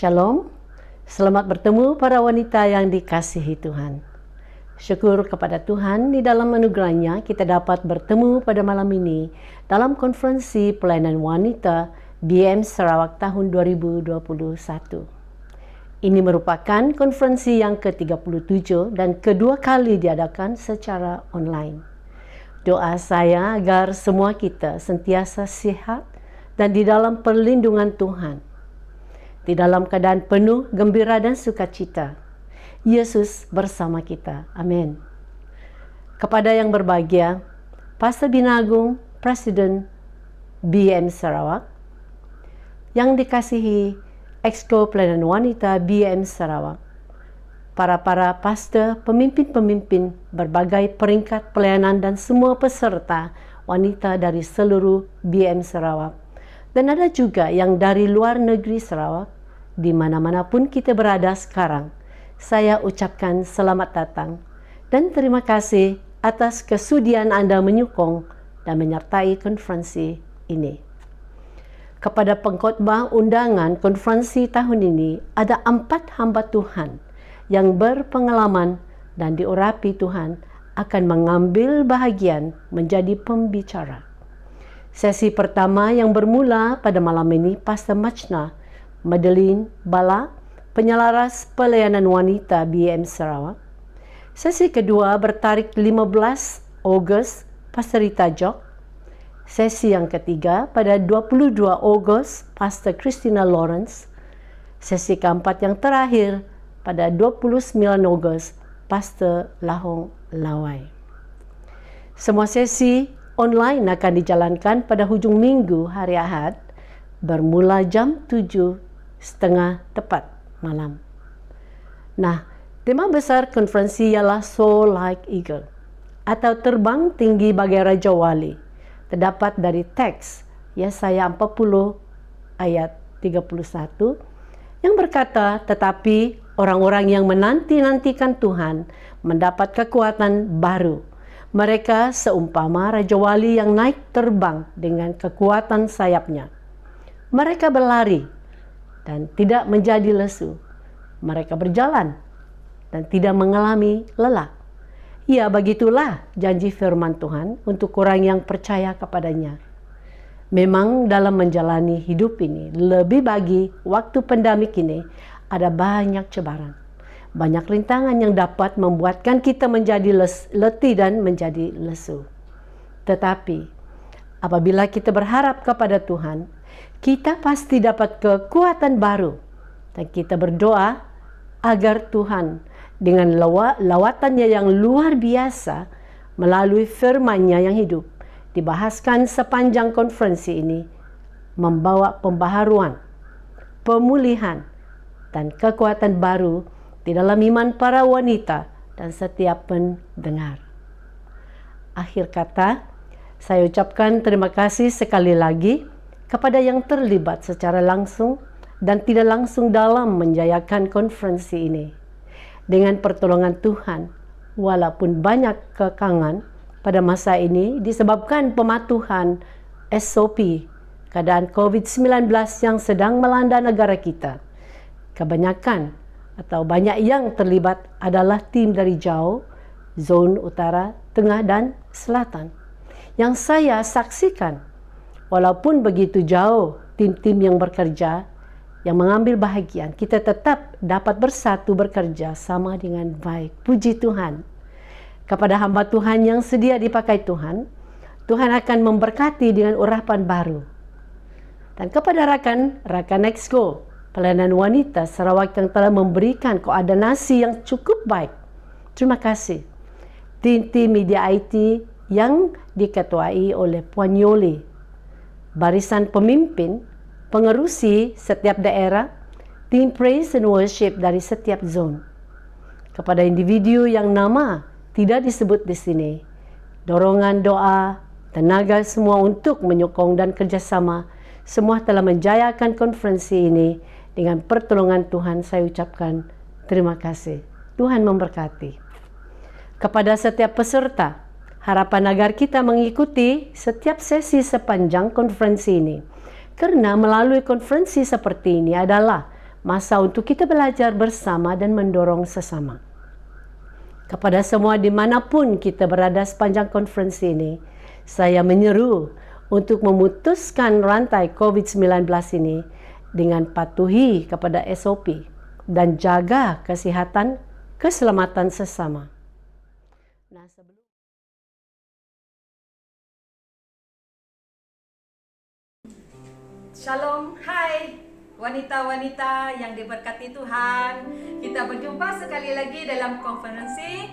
Shalom, selamat bertemu para wanita yang dikasihi Tuhan. Syukur kepada Tuhan di dalam anugerahnya kita dapat bertemu pada malam ini dalam konferensi pelayanan wanita BM Sarawak tahun 2021. Ini merupakan konferensi yang ke-37 dan kedua kali diadakan secara online. Doa saya agar semua kita sentiasa sihat dan di dalam perlindungan Tuhan. Di dalam keadaan penuh gembira dan sukacita, Yesus bersama kita. Amin. Kepada yang berbahagia, Pastor Binagung, Presiden BM Sarawak, yang dikasihi Exco Pelayanan Wanita BM Sarawak, para pastor, pemimpin-pemimpin berbagai peringkat pelayanan dan semua peserta wanita dari seluruh BM Sarawak. Dan ada juga yang dari luar negeri Sarawak, di mana-mana pun kita berada sekarang. Saya ucapkan selamat datang dan terima kasih atas kesudian Anda menyokong dan menyertai konferensi ini. Kepada pengkhotbah undangan konferensi tahun ini, ada 4 hamba Tuhan yang berpengalaman dan diurapi Tuhan akan mengambil bahagian menjadi pembicara. Sesi pertama yang bermula pada malam ini, Pastor Machna Madeline Bala, penyelaras pelayanan wanita BM Sarawak. Sesi kedua bertarikh 15 Ogos, Pastor Rita Jok. Sesi yang ketiga pada 22 Ogos, Pastor Christina Lawrence. Sesi keempat yang terakhir pada 29 Ogos, Pastor Lahong Lawai. Semua sesi online akan dijalankan pada hujung minggu hari Ahad, bermula jam 7:30 tepat malam. Nah, tema besar konferensi ialah Soar Like Eagle, atau terbang tinggi bagai Raja Wali. Terdapat dari teks Yesaya 40 ayat 31 yang berkata, tetapi orang-orang yang menanti-nantikan Tuhan mendapat kekuatan baru. Mereka seumpama Raja Wali yang naik terbang dengan kekuatan sayapnya. Mereka berlari dan tidak menjadi lesu. Mereka berjalan dan tidak mengalami lelah. Ya, begitulah janji firman Tuhan untuk orang yang percaya kepadanya. Memang dalam menjalani hidup ini, lebih bagi waktu pandemik ini, ada banyak cabaran. Banyak rintangan yang dapat membuatkan kita menjadi letih dan menjadi lesu. Tetapi apabila kita berharap kepada Tuhan, kita pasti dapat kekuatan baru. Dan kita berdoa agar Tuhan dengan lawatannya yang luar biasa melalui firman-Nya yang hidup dibahaskan sepanjang konferensi ini, membawa pembaharuan, pemulihan, dan kekuatan baru di dalam iman para wanita dan setiap pendengar. Akhir kata, saya ucapkan terima kasih sekali lagi kepada yang terlibat secara langsung dan tidak langsung dalam menjayakan konferensi ini. Dengan pertolongan Tuhan, walaupun banyak kekangan pada masa ini disebabkan pematuhan SOP, keadaan COVID-19 yang sedang melanda negara kita, kebanyakan atau banyak yang terlibat adalah tim dari jauh, zon utara, tengah, dan selatan. Yang saya saksikan, walaupun begitu jauh tim-tim yang bekerja, yang mengambil bahagian, kita tetap dapat bersatu bekerja sama dengan baik. Puji Tuhan. Kepada hamba Tuhan yang sedia dipakai Tuhan, Tuhan akan memberkati dengan urapan baru. Dan kepada rakan Exco Pelayanan Wanita Sarawak yang telah memberikan koordinasi yang cukup baik, terima kasih. Tim media IT yang diketuai oleh Puan Yoli, barisan pemimpin, pengerusi setiap daerah, tim praise and worship dari setiap zon. Kepada individu yang nama tidak disebut di sini, dorongan doa, tenaga semua untuk menyokong dan kerjasama, semua telah menjayakan konferensi ini. Dengan pertolongan Tuhan saya ucapkan terima kasih. Tuhan memberkati. Kepada setiap peserta, harapan agar kita mengikuti setiap sesi sepanjang konferensi ini. Karena melalui konferensi seperti ini adalah masa untuk kita belajar bersama dan mendorong sesama. Kepada semua dimanapun kita berada sepanjang konferensi ini, saya menyeru untuk memutuskan rantai COVID-19 ini dengan patuhi kepada SOP dan jaga kesehatan, keselamatan sesama. Shalom, hai wanita-wanita yang diberkati Tuhan. Kita berjumpa sekali lagi dalam konferensi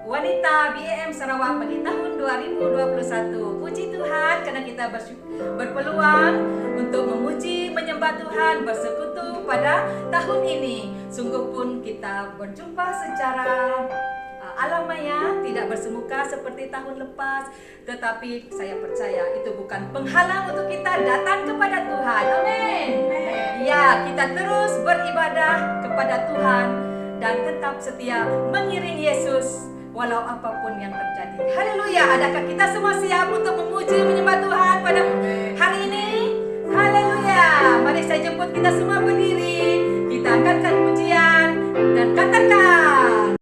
Wanita BAM Sarawak bagi tahun 2021. Puji Tuhan karena kita berpeluang untuk memuji, menyembah Tuhan, bersekutu pada tahun ini. Sungguh pun kita berjumpa secara alam maya, tidak bersemuka seperti tahun lepas, tetapi saya percaya itu bukan penghalang untuk kita datang kepada Tuhan. Amin. Ya, kita terus beribadah kepada Tuhan dan tetap setia mengiring Yesus walau apapun yang terjadi. Haleluya. Adakah kita semua siap untuk memuji, menyembah Tuhan pada hari ini? Haleluya. Mari saya jemput kita semua berdiri. Kita angkatkan pujian dan katakan,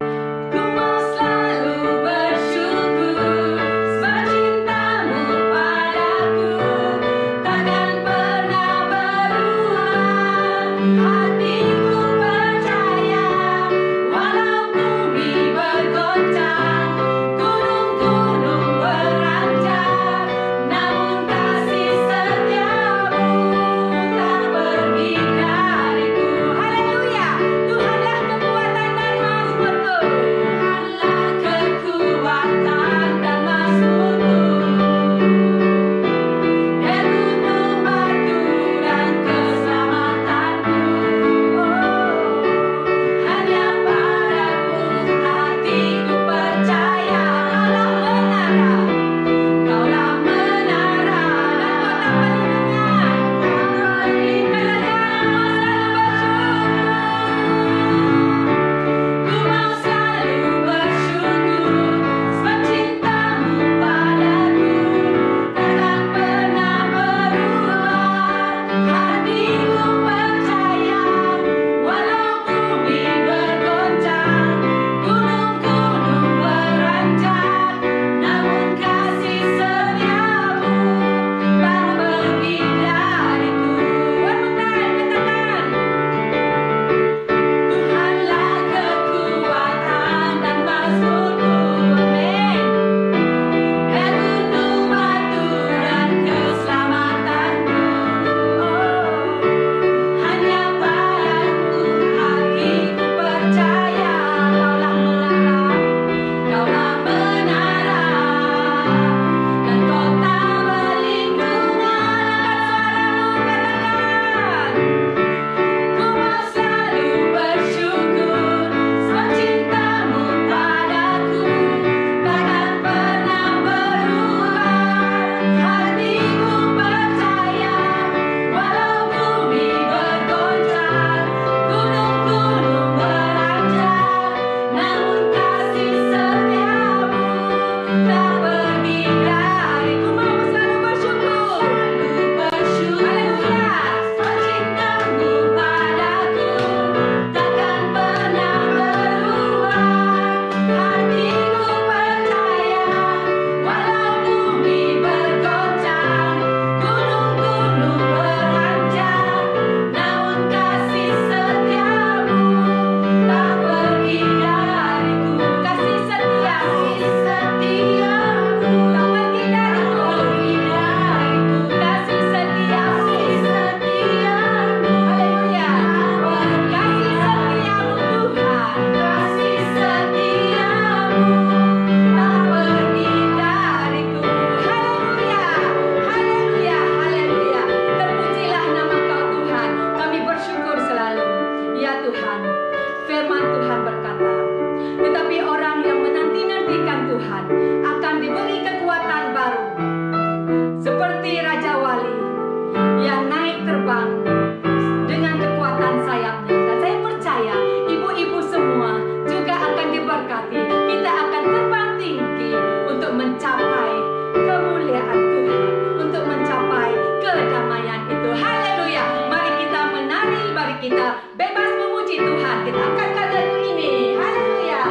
kita bebas memuji Tuhan. Kita angkatkan lagu ini. Haleluya.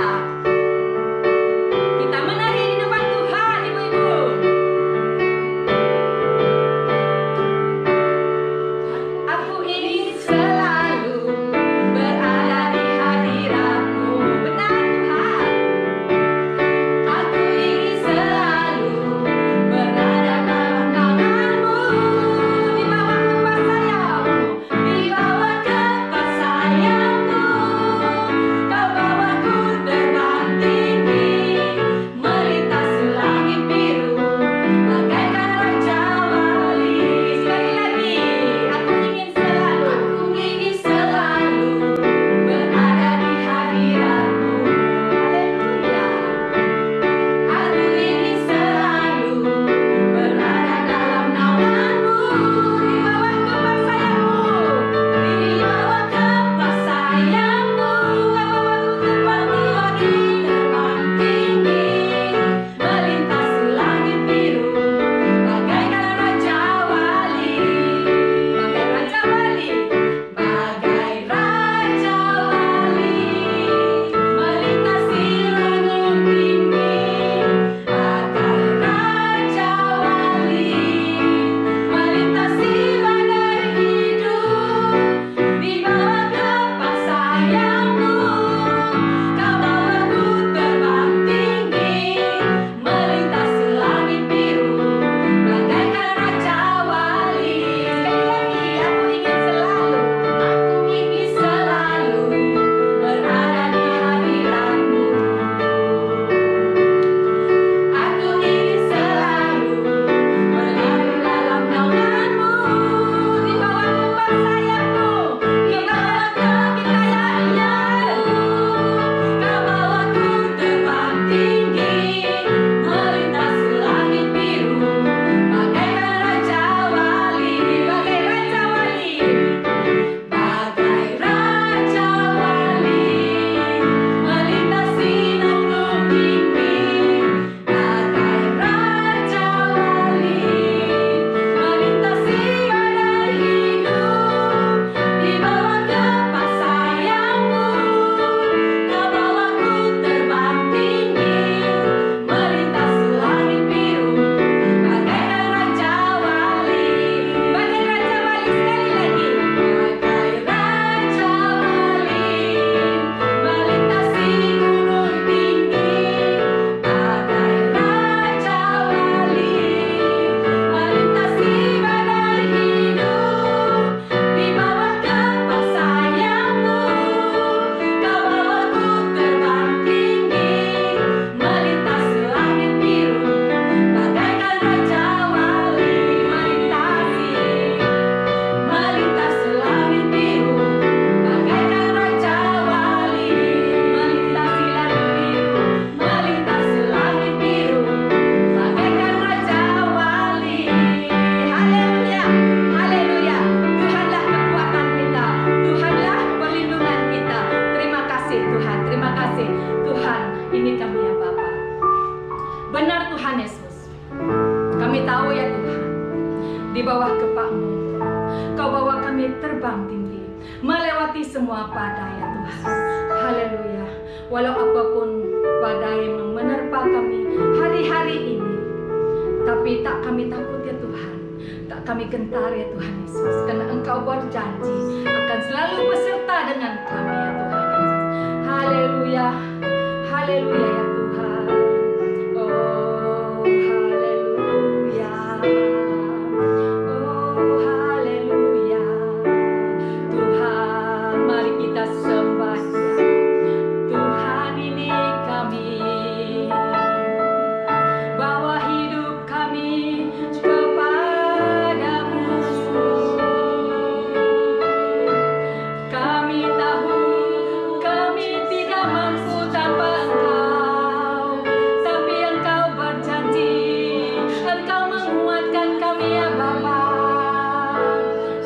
Kita menari di depan Tuhan, ibu-ibu. Aku ingin selalu berada di hadirat-Mu. Benar Tuhan. Aku ingin selalu berada dalam tangan-Mu. Di bawah kepas sayap-Mu. Di bawah kepas sayap-Mu. Kau bawaku terbang tinggi, melintasi langit biru, bagaikan raja wali. Sekali lagi, aku ingin selalu berada di hadirat-Mu. Haleluya. Aku ingin selalu berada dalam naungan-Mu. Di bawah kepas sayap-Mu. Di bawah kepas sayap-Mu. Kau bawaku terbang tinggi, melintasi langit biru, bagaikan raja wali. Bagai raja wali. Bagai raja wali. Melintasi gunung tinggi. Bagai raja wali. Melintasi badai hidup. Di bawah kepas sayap-Mu. Kau bawaku terbang tinggi, melintasi langit biru, bagaikan raja wali. Sekali lagi, aku ingin selalu berada di hadirat-Mu. Aku ingin selalu berlindung dalam naungan-Mu. Di bawah kepas sayap-Mu. Di bawah kaki sayap-Mu. Kau bawaku terbang tinggi, melintasi langit biru, bagaikan raja wali. Bagai raja wali. Bagai raja wali. Melintasi gunung tinggi. Bagai raja wali. Melintasi badai hidup. Di bawah kepas sayap-Mu. Kau bawaku terbang tinggi, melintasi langit biru, bagaikan raja wali. Bagai raja wali. Sekali lagi. Bagai raja wali. Melintasi gunung tinggi. Bagai raja wali. Melintasi badai hidup. Di bawah kepas sayap-Mu. Kau bawaku terbang tinggi, melintasi langit biru, bagaikan raja wali. Melintasi langit biru, bagaikan raja wali. Melintasi langit biru, melintasi langit biru, bagaikan raja wali. Haleluya, haleluya. Tuhanlah kekuatan kita, Tuhanlah perlindungan kita. Terima kasih Tuhan, terima kasih Tuhan. Ini kami ya Bapa. Benar Tuhan Yesus. Kami tahu ya Tuhan, di bawah kepak-Mu, Kau bawa kami terbang tinggi, melewati semua badai ya Tuhan. Haleluya. Walau apapun badai yang menerpa kami hari-hari ini, tapi tak kami takut ya Tuhan, tak kami gentar ya Tuhan Yesus, karena Engkau berjanji akan selalu beserta dengan kami ya Tuhan Yesus. Haleluya, haleluya ya Tuhan. Oh haleluya, oh haleluya. Tuhan, mari kita sembah Dia. Tuhan, ini kami bawa hidup kami kepadamu. Kami tahu kami tidak mampu tanpa Engkau, tapi Engkau berjanji, Engkau menguatkan kami ya Bapa.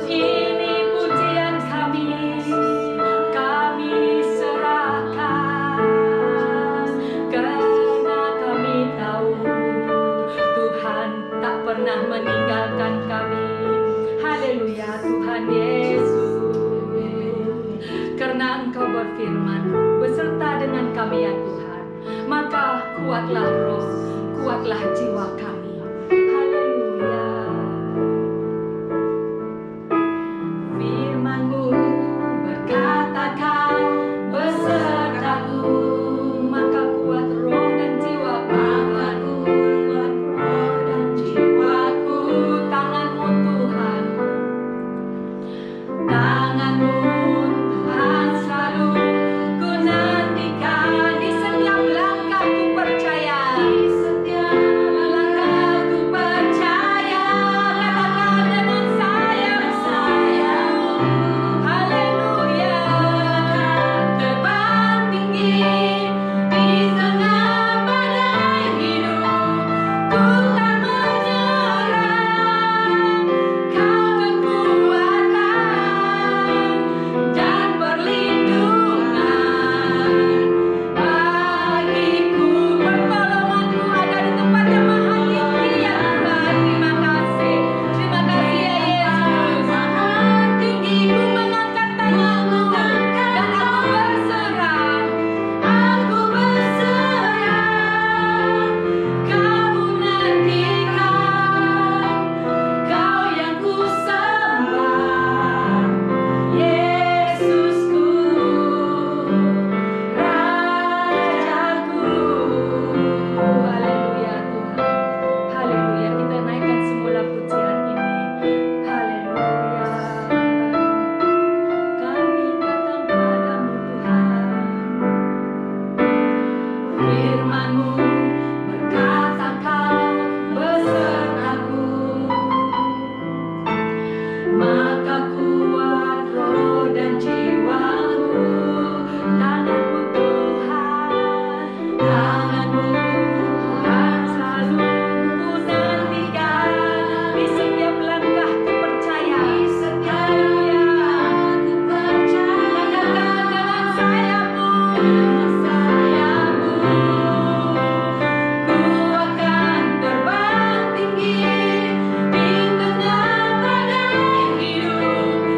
Ini pujian kami serahkan, karena kami tahu Tuhan tak pernah meninggalkan kami. Haleluya Tuhan Yesus. karena Engkau berfirman beserta dengan kami ya Tuhan. Maka kuatlah roh, kuatlah jiwa kami. Haleluya. Firman-Mu berkata Kau besertaku, maka kuat roh dan jiwaku. Tangan-Mu Tuhan, tangan-Mu Tuhan selalu ku nantikan. Di setiap langkah ku percaya, di setiap langkah ku percaya. Katakan dengan sayap-sayap-Mu, haleluya. Terbang tinggi di tengah badai hidup, ku tak menyerah. Kau kekuatan dan perlindungan bagiku. Pertolongan-Mu ada di tempat yang maha tinggi ya Tuhan. Terima kasih ya Yesus. Maha tinggi, ku mengangkat tanganku dan aku berserah. Aku berserah. Kau nantikan, Kau yang ku sembah, Yesusku, Rajaku. Haleluya Tuhan, haleluya. Kita naikkan semula pujian ini. Haleluya. Kami datang padamu Tuhan. Firman-Mu berkata Kau besertaku, maka kuat roh dan jiwaku. Tangan-Mu Tuhan, tangan-Mu Tuhan selalu ku nantikan. Di setiap langkah ku percaya, di setiap langkah ku percaya. Katakan dengan sayap-Mu, sayap-Mu, ku akan terbang tinggi di tengah badai hidup.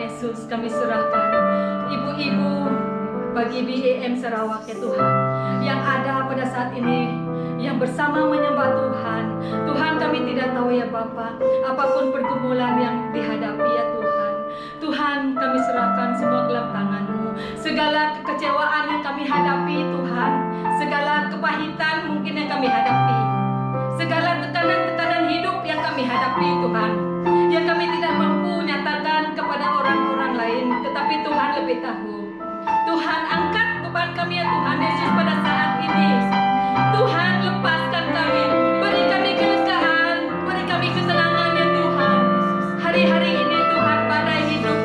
Yesus kami serahkan ibu-ibu bagi BEM Sarawak ya Tuhan, yang ada pada saat ini, yang bersama menyembah Tuhan. Tuhan, kami tidak tahu ya Bapa, apapun pergumulan yang dihadapi ya Tuhan. Tuhan, kami serahkan semua dalam tangan-Mu. Segala kekecewaan yang kami hadapi Tuhan, segala kepahitan mungkin yang kami hadapi, segala tekanan-tekanan hidup yang kami hadapi Tuhan, yang kami tidak mampu nyatakan kepada orang-orang lain, tetapi Tuhan lebih tahu. Tuhan, angkat beban kami ya Tuhan Yesus pada saat ini. Tuhan, lepaskan kami, beri kami kelegaan, beri kami ketenangan ya Tuhan. Hari-hari ini Tuhan, badai hidup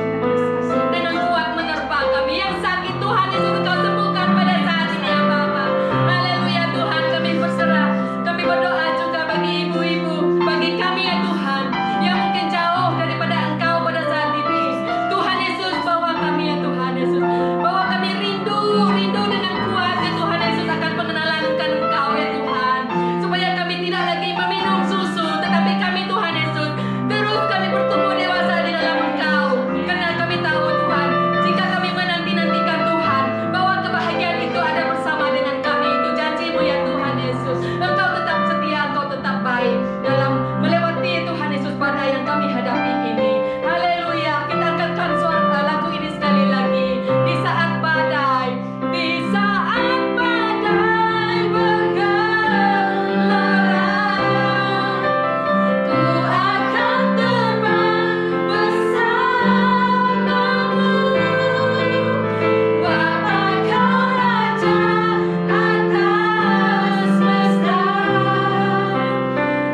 dengan kuat menerpa kami. Yang sakit Tuhan Yesus Engkau sembuhkan pada saat ini ya Bapa. Haleluya Tuhan, kami berserah. Kami berdoa juga bagi ibu-ibu, bagi kami ya Tuhan, yang mungkin jauh daripada Engkau pada saat ini. Tuhan Yesus, bawa kami ya Tuhan Yesus, bawa kami rindu dengan kuat ya Tuhan Yesus akan pengenalan Engkau ya Tuhan, supaya kami tidak lagi meminum susu, tetapi kami Tuhan Yesus terus kami bertumbuh dewasa di dalam Engkau, karena kami tahu Tuhan, jika kami menanti-nantikan Tuhan, bahwa kebahagiaan itu ada bersama dengan kami. Itu janji-Mu ya Tuhan Yesus. Engkau tetap setia, Engkau tetap baik dalam melewati Tuhan Yesus badai yang kami hadapi ini. Haleluya. Kita angkatkan suara lagu ini sekali lagi. Di saat badai, di saat badai bergelora, ku akan terbang bersamamu. Bapa, Kau Raja atas semesta.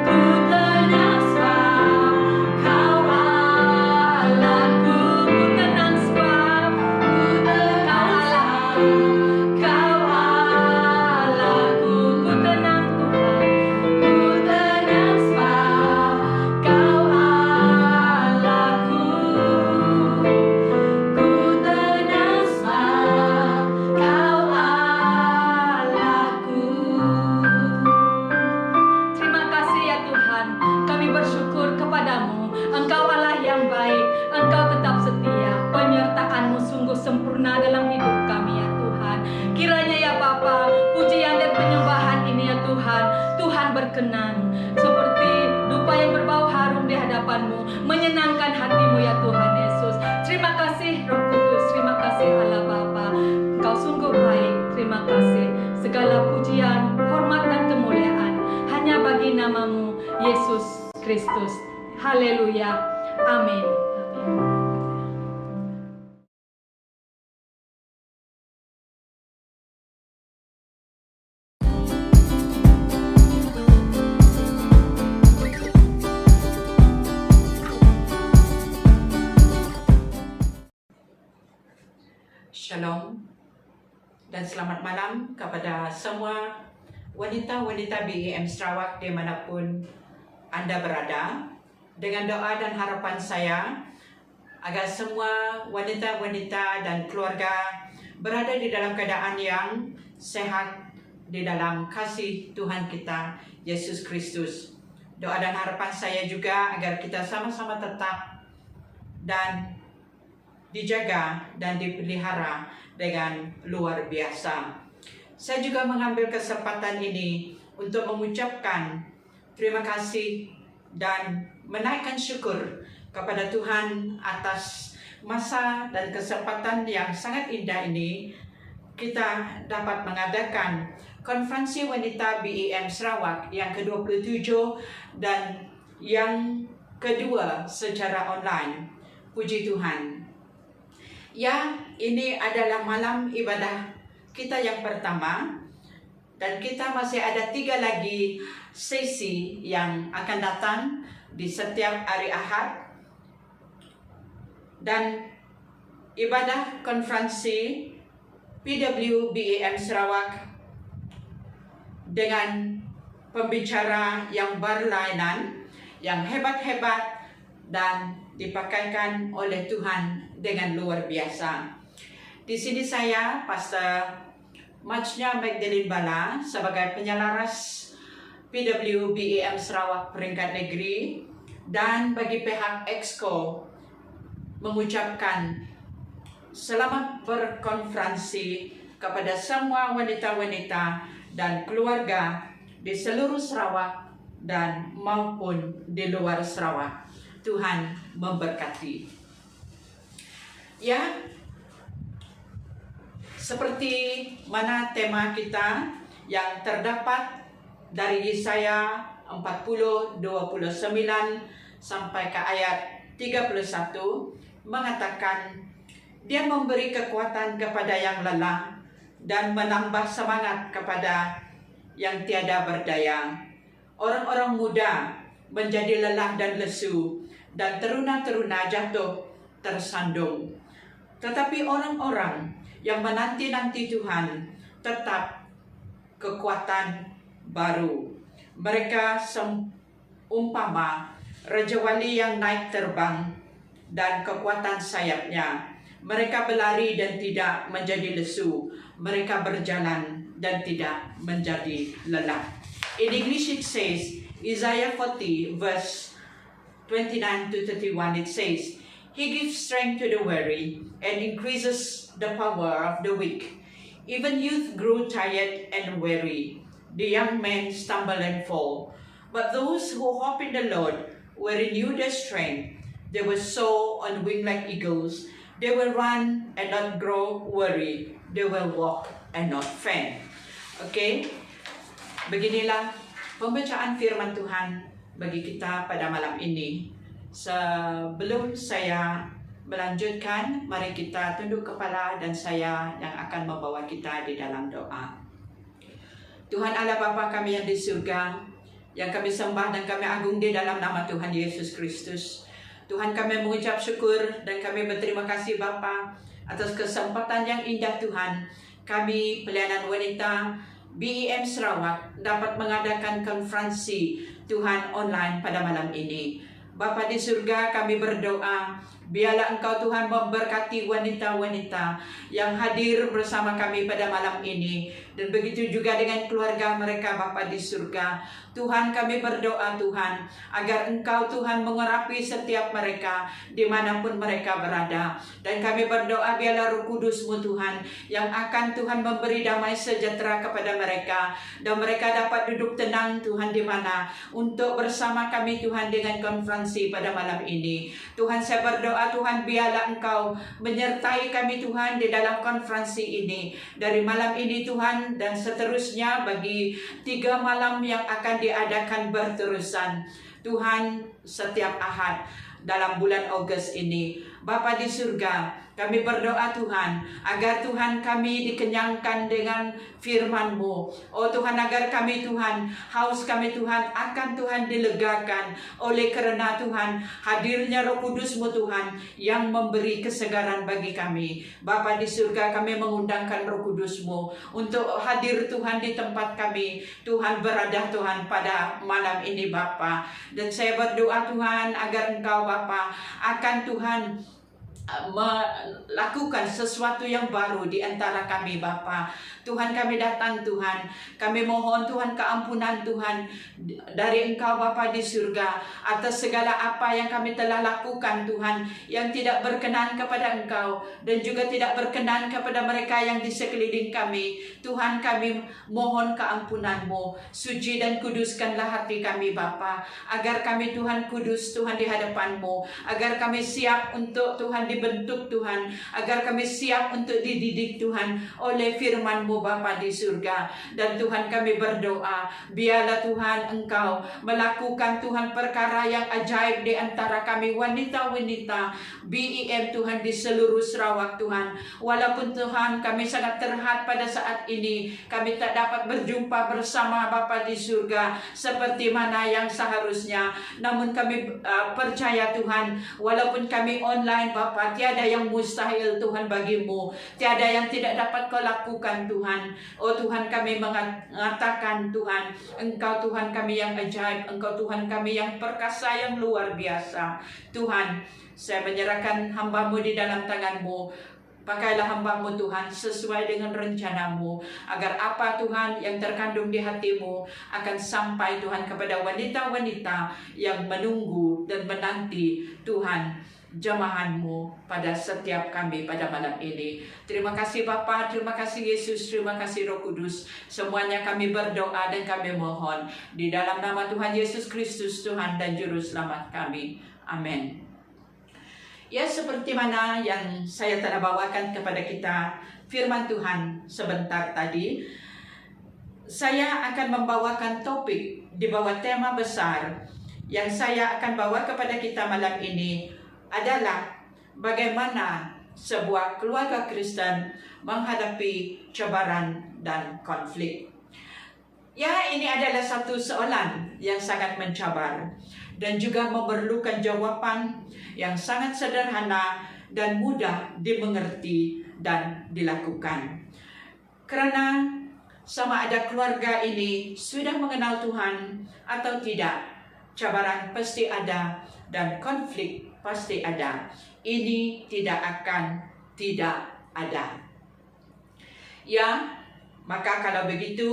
Ku tenang sebab Kau Allahku. Ku tenang sebab Kau Allahku. Ku tenang Tuhan. Ku tenang sebab Kau Allahku. Ku tenang sebab Kau Allahku. Terima kasih ya Tuhan, kami bersyukur kepadamu. Engkau Allah yang baik, Engkau tetap setia. Penyertaan-Mu sungguh sempurna dalam hidup kami ya Tuhan. Kiranya ya Bapa, pujian dan penyembahan ini ya Tuhan, Tuhan berkenan seperti dupa yang berbau harum di hadapan-Mu, menyenangkan hati-Mu ya Tuhan Yesus. Terima kasih Roh Kudus, terima kasih Allah Bapa, Engkau sungguh baik. Terima kasih, segala pujian, hormat dan kemuliaan hanya bagi nama-Mu Yesus Kristus. Haleluya. Amin. Shalom dan selamat malam kepada semua wanita-wanita BEM Sarawak dimanapun Anda berada. Dengan doa dan harapan saya agar semua wanita-wanita dan keluarga berada di dalam keadaan yang sehat di dalam kasih Tuhan kita Yesus Kristus. Doa dan harapan saya juga agar kita sama-sama tetap dan dijaga dan dipelihara dengan luar biasa. Saya juga mengambil kesempatan ini untuk mengucapkan terima kasih dan menaikkan syukur kepada Tuhan atas masa dan kesempatan yang sangat indah ini. Kita dapat mengadakan konferensi wanita BEM Sarawak yang ke-27 dan yang kedua secara online. Puji Tuhan. Ya, ini adalah malam ibadah kita yang pertama, dan kita masih ada 3 lagi sesi yang akan datang di setiap hari Ahad. Dan ibadah konferensi PWBEM Sarawak dengan pembicara yang berlainan, yang hebat-hebat dan dipakaikan oleh Tuhan dengan luar biasa. Di sini saya, Pastor Majnya Magdalene Bala, sebagai penyelaras PWBEM Sarawak peringkat negeri, dan bagi pihak Exco mengucapkan selamat berkonferensi kepada semua wanita-wanita dan keluarga di seluruh Sarawak dan maupun di luar Sarawak. Tuhan memberkati. Ya, seperti mana tema kita yang terdapat dari Yesaya 40:29 sampai ke ayat 31 mengatakan, Dia memberi kekuatan kepada yang lelah dan menambah semangat kepada yang tiada berdaya. Orang-orang muda menjadi lelah dan lesu, dan teruna-teruna jatuh tersandung. Tetapi orang-orang yang menanti-nanti Tuhan tetap kekuatan baru. Mereka seumpama Raja Wali yang naik terbang dan kekuatan sayapnya. Mereka berlari dan tidak menjadi lesu. Mereka berjalan dan tidak menjadi lelah. In English it says, Isaiah 40 verse 29 to 31, it says, He gives strength to the weary and increases the power of the weak. Even youth grow tired and weary. The young men stumble and fall. But those who hope in the Lord will renew their strength. They will soar on wings like eagles. They will run and not grow weary. They will walk and not faint. Okay? Beginilah pembacaan firman Tuhan bagi kita pada malam ini. Sebelum saya melanjutkan, mari kita tunduk kepala dan saya yang akan membawa kita di dalam doa. Tuhan Allah Bapa kami yang di surga, yang kami sembah dan kami agung di dalam nama Tuhan Yesus Kristus. Tuhan, kami mengucap syukur dan kami berterima kasih Bapa atas kesempatan yang indah Tuhan. Kami pelayanan wanita BEM Sarawak dapat mengadakan konferensi Tuhan online pada malam ini. Bapa di surga, kami berdoa, biarlah Engkau Tuhan memberkati wanita-wanita yang hadir bersama kami pada malam ini. Dan begitu juga dengan keluarga mereka Bapa di surga. Tuhan, kami berdoa Tuhan, agar Engkau Tuhan mengurapi setiap mereka dimanapun mereka berada. Dan kami berdoa biarlah Roh Kudus-Mu Tuhan yang akan Tuhan memberi damai sejahtera kepada mereka. Dan mereka dapat duduk tenang Tuhan di mana untuk bersama kami Tuhan dengan konferensi pada malam ini. Tuhan, saya berdoa Tuhan biarlah Engkau menyertai kami Tuhan di dalam konferensi ini. Dari malam ini Tuhan dan seterusnya bagi 3 malam yang akan diadakan berterusan. Tuhan, setiap Ahad dalam bulan Ogos ini. Bapa di surga, kami berdoa Tuhan, agar Tuhan kami dikenyangkan dengan firman-Mu. Oh Tuhan, agar kami Tuhan, haus kami Tuhan, akan Tuhan dilegakan oleh kerana Tuhan, hadirnya Roh Kudus-Mu Tuhan, yang memberi kesegaran bagi kami. Bapa di surga, kami mengundangkan Roh Kudus-Mu untuk hadir Tuhan di tempat kami. Tuhan berada Tuhan pada malam ini Bapa. Dan saya berdoa Tuhan, agar Engkau Bapa akan Tuhan melakukan sesuatu yang baru di antara kami Bapa. Tuhan, kami datang Tuhan, kami mohon Tuhan keampunan Tuhan dari Engkau Bapa di surga atas segala apa yang kami telah lakukan Tuhan, yang tidak berkenan kepada Engkau dan juga tidak berkenan kepada mereka yang di sekeliling kami. Tuhan, kami mohon keampunan-Mu, suci dan kuduskanlah hati kami Bapa, agar kami Tuhan kudus Tuhan di hadapan-Mu, agar kami siap untuk Tuhan dibentuk Tuhan, agar kami siap untuk dididik Tuhan oleh firman-Mu Bapa di surga. Dan Tuhan, kami berdoa, biarlah Tuhan Engkau melakukan Tuhan perkara yang ajaib di antara kami wanita-wanita BEM Tuhan di seluruh Sarawak Tuhan. Walaupun Tuhan kami sangat terhad pada saat ini, kami tak dapat berjumpa bersama Bapa di surga seperti mana yang seharusnya, namun kami percaya Tuhan, walaupun kami online Bapa, tiada yang mustahil Tuhan bagimu, tiada yang tidak dapat Kau lakukan Tuhan. Oh Tuhan, kami mengatakan Tuhan, Engkau Tuhan kami yang ajaib, Engkau Tuhan kami yang perkasa, yang luar biasa. Tuhan, saya menyerahkan hamba-Mu di dalam tangan-Mu. Pakailah hamba-Mu Tuhan sesuai dengan rencana-Mu, agar apa Tuhan yang terkandung di hati-Mu akan sampai Tuhan kepada wanita-wanita yang menunggu dan menanti Tuhan jamahan-Mu pada setiap kami pada malam ini. Terima kasih Bapa, terima kasih Yesus, terima kasih Roh Kudus. Semuanya kami berdoa dan kami mohon di dalam nama Tuhan Yesus Kristus, Tuhan dan Juru Selamat kami. Amin. Ya, seperti mana yang saya telah bawakan kepada kita firman Tuhan sebentar tadi, saya akan membawakan topik di bawah tema besar yang saya akan bawa kepada kita malam ini adalah bagaimana sebuah keluarga Kristen menghadapi cabaran dan konflik. Ya, ini adalah satu soalan yang sangat mencabar dan juga memerlukan jawaban yang sangat sederhana dan mudah dimengerti dan dilakukan. Karena sama ada keluarga ini sudah mengenal Tuhan atau tidak, cabaran pasti ada dan konflik pasti ada. Ini tidak akan tidak ada. Ya, maka kalau begitu,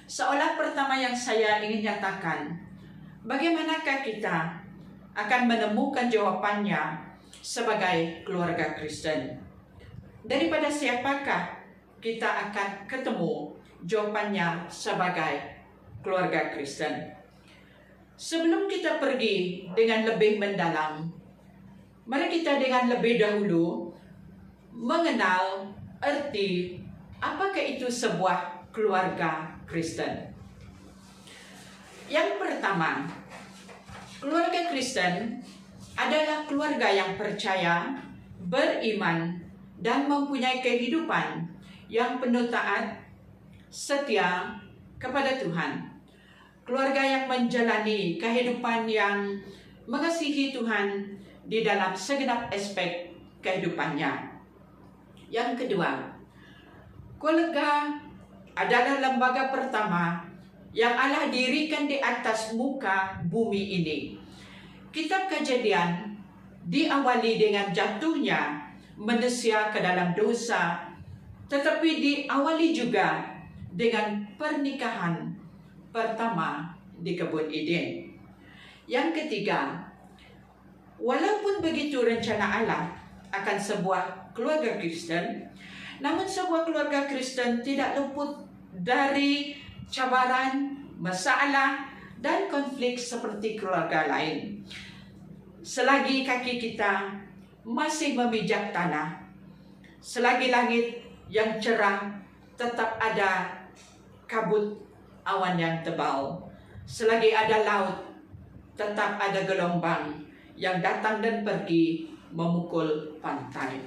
soalan pertama yang saya ingin nyatakan, bagaimanakah kita akan menemukan jawabannya sebagai keluarga Kristen? Daripada siapakah kita akan ketemu jawabannya sebagai keluarga Kristen? Sebelum kita pergi dengan lebih mendalam, mari kita dengan lebih dahulu mengenal arti apakah itu sebuah keluarga Kristen. Yang pertama, keluarga Kristen adalah keluarga yang percaya, beriman, dan mempunyai kehidupan yang penuh taat, setia kepada Tuhan. Keluarga yang menjalani kehidupan yang mengasihi Tuhan di dalam segenap aspek kehidupannya. Yang kedua, keluarga adalah lembaga pertama yang Allah dirikan di atas muka bumi ini. Kitab Kejadian diawali dengan jatuhnya manusia ke dalam dosa, tetapi diawali juga dengan pernikahan pertama di kebun Eden. Yang ketiga, walaupun begitu rencana Allah akan sebuah keluarga Kristen, namun sebuah keluarga Kristen tidak luput dari cabaran, masalah, dan konflik seperti keluarga lain. Selagi kaki kita masih memijak tanah, selagi langit yang cerah tetap ada kabut awan yang tebal, selagi ada laut tetap ada gelombang yang datang dan pergi memukul pantai.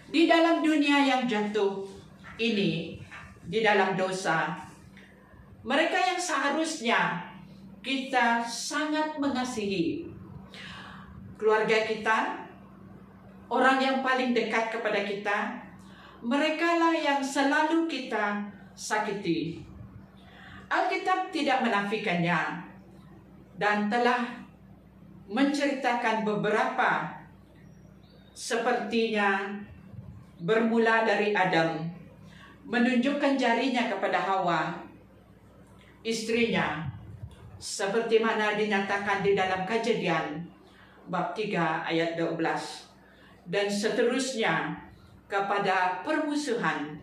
Di dalam dunia yang jatuh ini, di dalam dosa, mereka yang seharusnya kita sangat mengasihi, keluarga kita, orang yang paling dekat kepada kita, merekalah yang selalu kita sakiti. Alkitab tidak menafikannya dan telah menceritakan beberapa sepertinya bermula dari Adam, menunjukkan jarinya kepada Hawa, istrinya, seperti mana dinyatakan di dalam Kejadian bab 3 ayat 12, dan seterusnya kepada permusuhan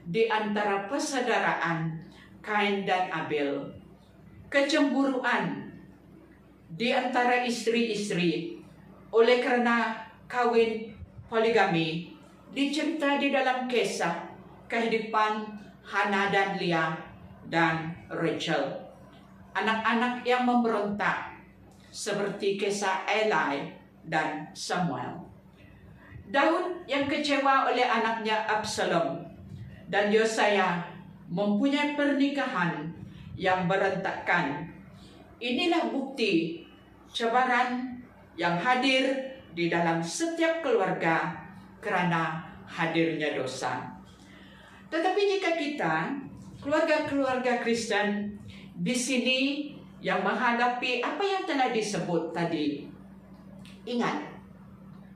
di antara persaudaraan Kain dan Abel, kecemburuan di antara istri-istri oleh karena kawin poligami, dicerita di dalam kisah kehidupan Hana dan Leah dan Rachel. Anak-anak yang memberontak seperti kisah Eli dan Samuel. Daud yang kecewa oleh anaknya Absalom, dan Yosaya mempunyai pernikahan yang berantakan. Inilah bukti cabaran yang hadir di dalam setiap keluarga karena hadirnya dosa. Tetapi jika kita, keluarga-keluarga Kristen di sini yang menghadapi apa yang telah disebut tadi, ingat,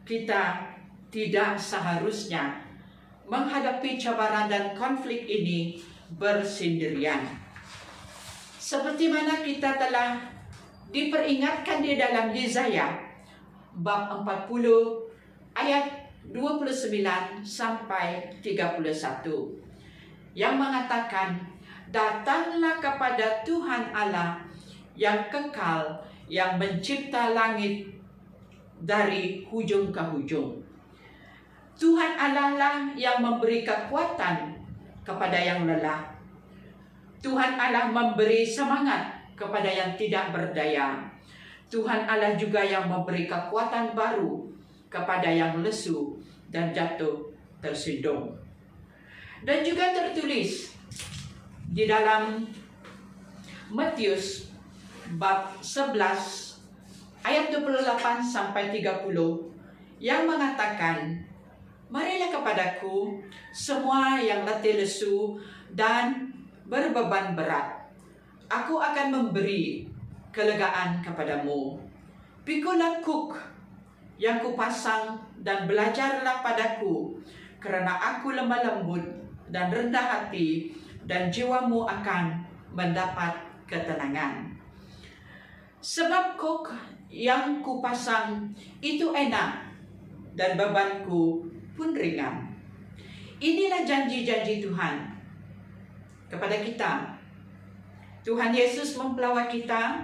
kita tidak seharusnya menghadapi cabaran dan konflik ini bersendirian. Seperti mana kita telah diperingatkan di dalam Yesaya bab 40 ayat 29 sampai 31 yang mengatakan, datanglah kepada Tuhan Allah yang kekal, yang mencipta langit dari hujung ke hujung. Tuhan Allah lah yang memberi kekuatan kepada yang lelah. Tuhan Allah memberi semangat kepada yang tidak berdaya. Tuhan Allah juga yang memberi kekuatan baru kepada yang lesu dan jatuh tersindung. Dan juga tertulis di dalam Matius bab 11 ayat 28 sampai 30 yang mengatakan, marilah kepadaku semua yang letih lesu dan berbeban berat, aku akan memberi kelegaan kepadamu. Pikulah kuk yang kupasang dan belajarlah padaku, kerana aku lemah lembut dan rendah hati, dan jiwamu akan mendapat ketenangan. Sebab kuk yang kupasang itu enak dan bebanku pun ringan. Inilah janji-janji Tuhan kepada kita. Tuhan Yesus mempelawak kita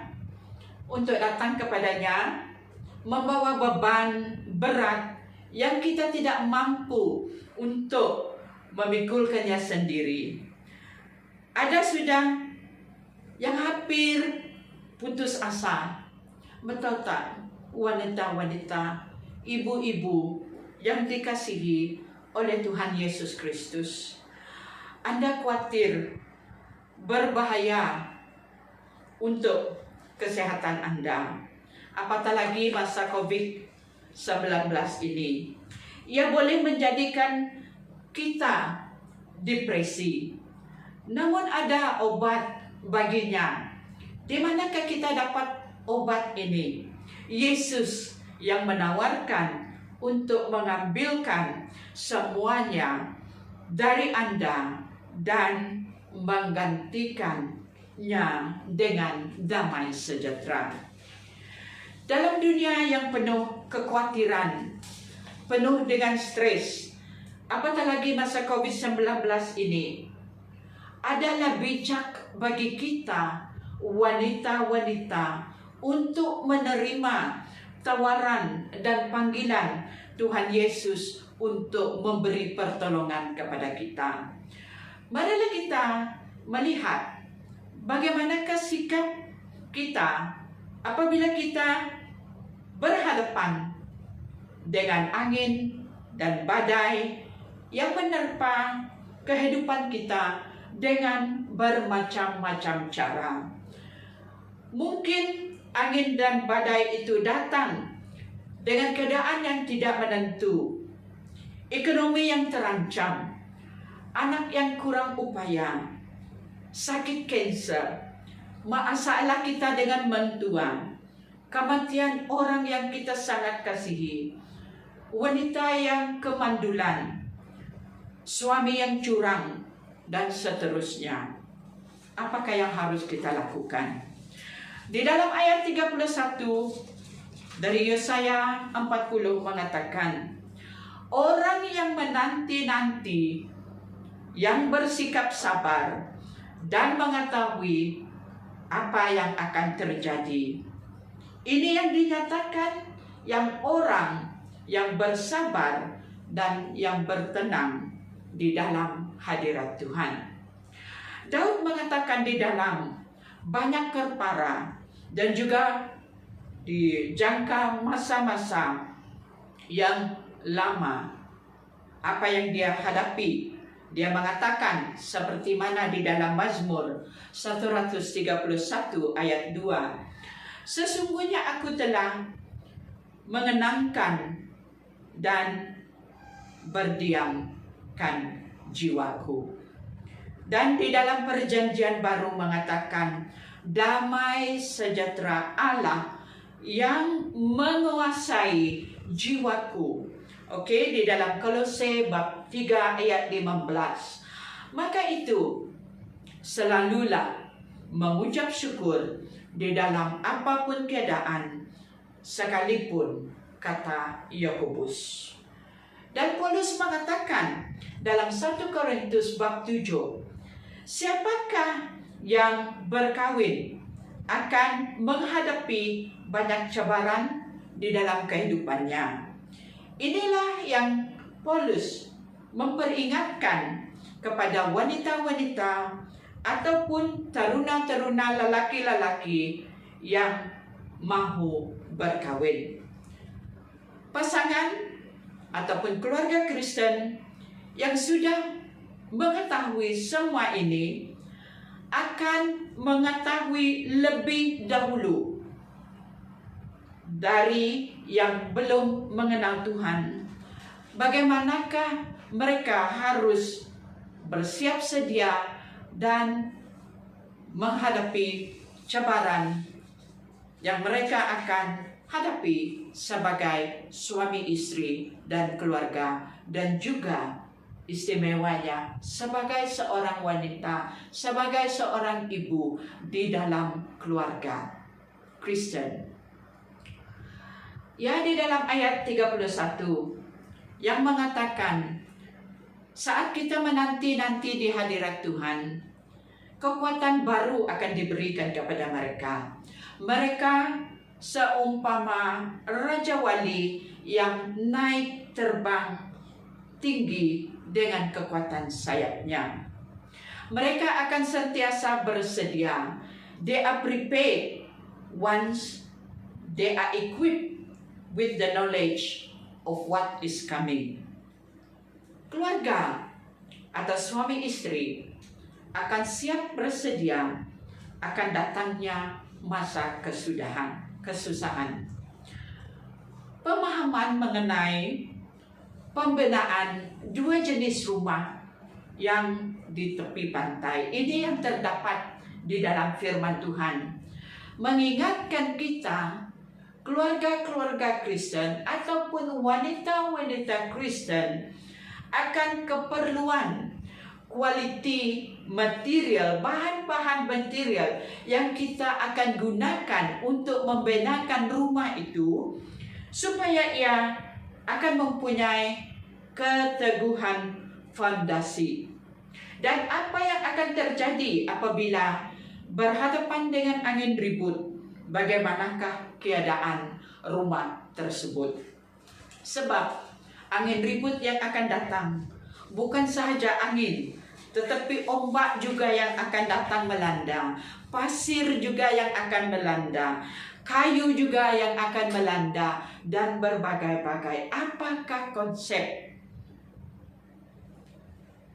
untuk datang kepadanya, membawa beban berat yang kita tidak mampu untuk memikulkannya sendiri. Ada sudah yang hampir putus asa. Betul tak, wanita-wanita, ibu-ibu yang dikasihi oleh Tuhan Yesus Kristus? Anda khawatir berbahaya untuk kesehatan Anda. Apatah lagi masa COVID-19 ini. Ia boleh menjadikan kita depresi. Namun ada obat baginya. Di manakah kita dapat obat ini? Yesus yang menawarkan untuk mengambilkan semuanya dari Anda dan menggantikannya dengan damai sejahtera. Dalam dunia yang penuh kekhawatiran, penuh dengan stres, apatah lagi masa COVID-19 ini, adalah bijak bagi kita wanita-wanita untuk menerima tawaran dan panggilan Tuhan Yesus untuk memberi pertolongan kepada kita. Marilah kita melihat bagaimanakah sikap kita apabila kita berhadapan dengan angin dan badai yang menerpa kehidupan kita dengan bermacam-macam cara. Mungkin angin dan badai itu datang dengan keadaan yang tidak menentu, ekonomi yang terancam, anak yang kurang upaya, sakit kanser, masalah kita dengan mentua, kematian orang yang kita sangat kasihi, wanita yang kemandulan, suami yang curang, dan seterusnya. Apakah yang harus kita lakukan? Di dalam ayat 31 dari Yesaya 40 mengatakan, orang yang menanti-nanti, yang bersikap sabar dan mengetahui apa yang akan terjadi. Ini yang dinyatakan yang orang yang bersabar dan yang bertenang di dalam hadirat Tuhan. Daud mengatakan di dalam banyak perkara dan juga di jangka masa-masa yang lama, apa yang dia hadapi, dia mengatakan seperti mana di dalam Mazmur 131 ayat 2, sesungguhnya aku telah mengenangkan dan berdiamkan jiwaku. Dan di dalam perjanjian baru mengatakan, damai sejahtera Allah yang menguasai jiwaku. Oke, di dalam Kolose bab 3 ayat 15. Maka itu selalulah mengucap syukur di dalam apapun keadaan, sekalipun kata Yakobus. Dan Paulus mengatakan dalam 1 Korintus bab 7, siapakah yang berkawin akan menghadapi banyak cabaran di dalam kehidupannya. Inilah yang Paulus memperingatkan kepada wanita-wanita ataupun taruna-taruna lelaki-lelaki yang mahu berkawin. Pasangan ataupun keluarga Kristen yang sudah mengetahui semua ini akan mengetahui lebih dahulu dari yang belum mengenal Tuhan, bagaimanakah mereka harus bersiap sedia dan menghadapi cabaran yang mereka akan hadapi sebagai suami istri dan keluarga, dan juga istimewanya sebagai seorang wanita, sebagai seorang ibu di dalam keluarga Kristen. Ya, di dalam ayat 31 yang mengatakan, saat kita menanti-nanti di hadirat Tuhan, kekuatan baru akan diberikan kepada mereka. Mereka seumpama Raja Wali yang naik terbang tinggi dengan kekuatan sayapnya. Mereka akan sentiasa bersedia. They are prepared once they are equipped with the knowledge of what is coming. Keluarga atau suami istri akan siap bersedia akan datangnya masa kesusahan. Pemahaman mengenai pembinaan dua jenis rumah yang di tepi pantai ini yang terdapat di dalam firman Tuhan mengingatkan kita, keluarga-keluarga Kristen ataupun wanita-wanita Kristen, akan keperluan kualiti material, bahan-bahan material yang kita akan gunakan untuk membenarkan rumah itu, supaya ia akan mempunyai keteguhan fondasi. Dan apa yang akan terjadi apabila berhadapan dengan angin ribut? Bagaimanakah keadaan rumah tersebut? Sebab angin ribut yang akan datang bukan sahaja angin, tetapi ombak juga yang akan datang melanda, pasir juga yang akan melanda, kayu juga yang akan melanda, dan berbagai-bagai. Apakah konsep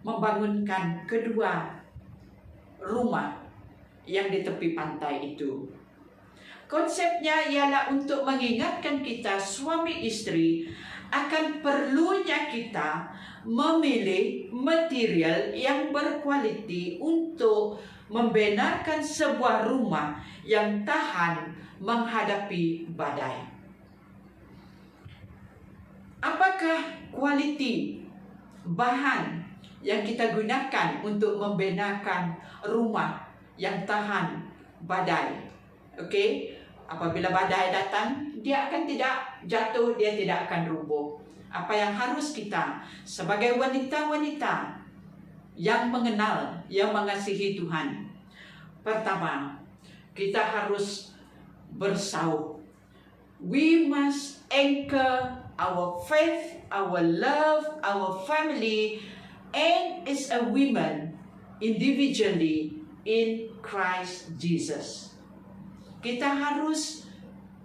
membangunkan kedua rumah yang di tepi pantai itu? Konsepnya ialah untuk mengingatkan kita suami istri akan perlunya kita memilih material yang berkualiti untuk membenarkan sebuah rumah yang tahan menghadapi badai. Apakah kualiti bahan yang kita gunakan untuk membenarkan rumah yang tahan badai? Okey, apabila badai datang, dia akan tidak jatuh, dia tidak akan rubuh. Apa yang harus kita sebagai wanita-wanita yang mengenal, yang mengasihi Tuhan? Pertama, kita harus bersaut. We must anchor our faith, our love, our family, and as a woman individually in Christ Jesus. Kita harus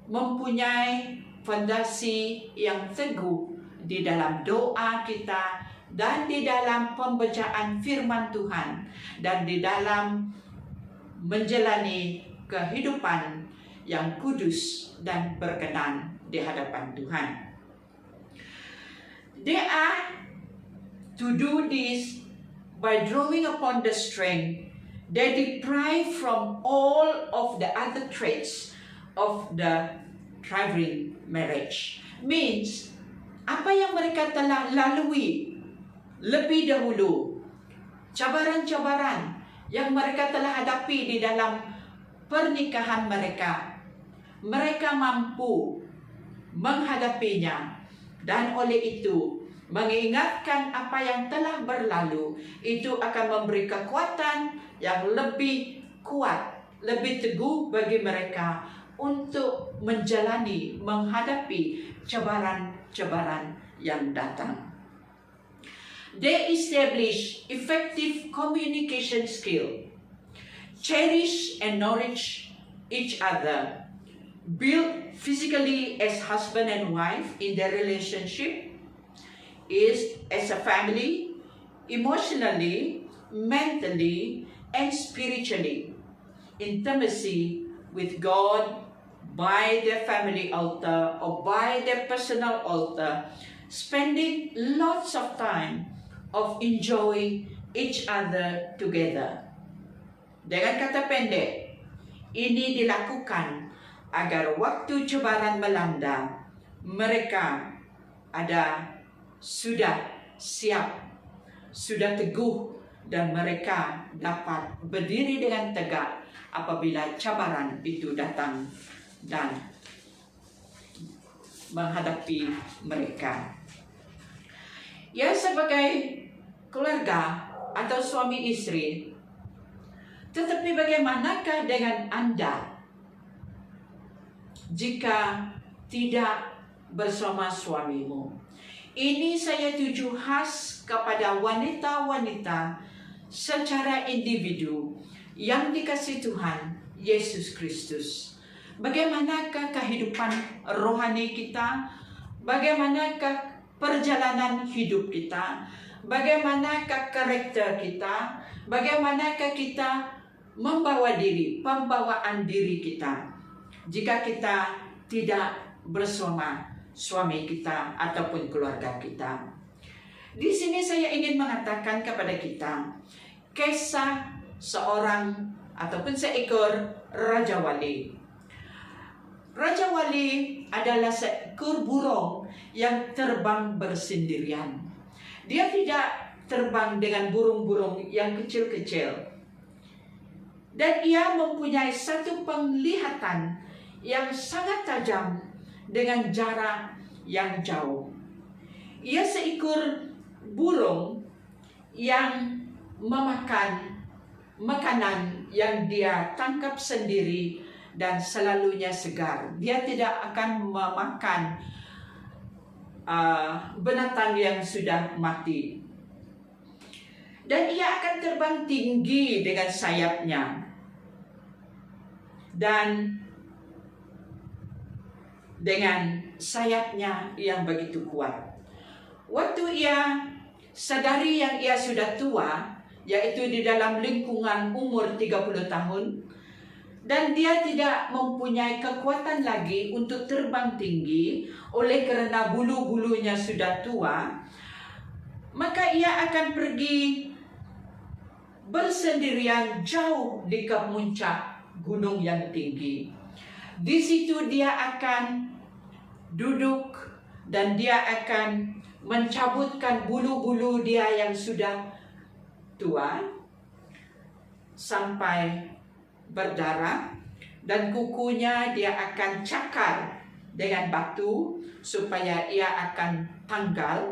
mempunyai fondasi yang teguh di dalam doa kita, dan di dalam pembacaan firman Tuhan, dan di dalam menjalani kehidupan yang kudus dan berkenan di hadapan Tuhan. They are to do this by drawing upon the strength they deprive from all of the other traits of the thriving marriage. Means, apa yang mereka telah lalui lebih dahulu, cabaran-cabaran yang mereka telah hadapi di dalam pernikahan mereka, mereka mampu menghadapinya, dan oleh itu mengingatkan apa yang telah berlalu. Itu akan memberi kekuatan yang lebih kuat, lebih teguh bagi mereka untuk menghadapi cabaran-cabaran yang datang. They establish effective communication skill, cherish and nourish each other, build physically as husband and wife in their relationship, is as a family, emotionally, mentally, and spiritually. Intimacy with God by their family altar or by their personal altar, spending lots of time of enjoying each other together. Dengan kata pendek, ini dilakukan agar waktu cabaran melanda, mereka sudah siap, sudah teguh, dan mereka dapat berdiri dengan tegak apabila cabaran itu datang dan menghadapi mereka. Ya, sebagai keluarga atau suami istri, tetapi bagaimanakah dengan Anda jika tidak bersama suamimu? Ini saya tuju khas kepada wanita-wanita secara individu yang dikasihi Tuhan Yesus Kristus. Bagaimanakah kehidupan rohani kita? Bagaimanakah perjalanan hidup kita? Bagaimanakah karakter kita? Bagaimanakah kita pembawaan diri kita jika kita tidak bersama suami kita ataupun keluarga kita? Di sini saya ingin mengatakan kepada kita kisah seorang ataupun seekor Raja Wali. Raja Wali adalah seekor burung yang terbang bersendirian. Dia tidak terbang dengan burung-burung yang kecil-kecil. Dan ia mempunyai satu penglihatan yang sangat tajam dengan jarak yang jauh. Ia seekor burung yang memakan makanan yang dia tangkap sendiri dan selalunya segar. Dia tidak akan memakan binatang yang sudah mati. Dan ia akan terbang tinggi dengan sayapnya. Dan dengan sayapnya yang begitu kuat. Waktu ia sadari yang ia sudah tua, yaitu di dalam lingkungan umur 30 tahun, dan dia tidak mempunyai kekuatan lagi untuk terbang tinggi oleh kerana bulu-bulunya sudah tua, maka ia akan pergi bersendirian jauh di puncak gunung yang tinggi. Di situ dia akan duduk dan dia akan mencabutkan bulu-bulu dia yang sudah tua sampai berdarah, dan kukunya dia akan cakar dengan batu supaya ia akan tanggal.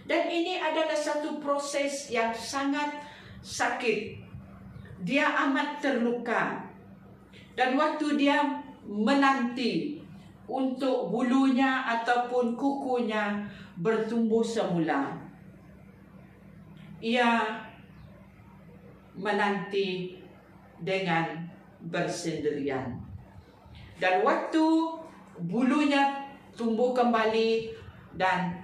Dan ini adalah satu proses yang sangat sakit. Dia amat terluka. Dan waktu dia menanti untuk bulunya ataupun kukunya bertumbuh semula, ia menanti dengan bersendirian. Dan waktu bulunya tumbuh kembali dan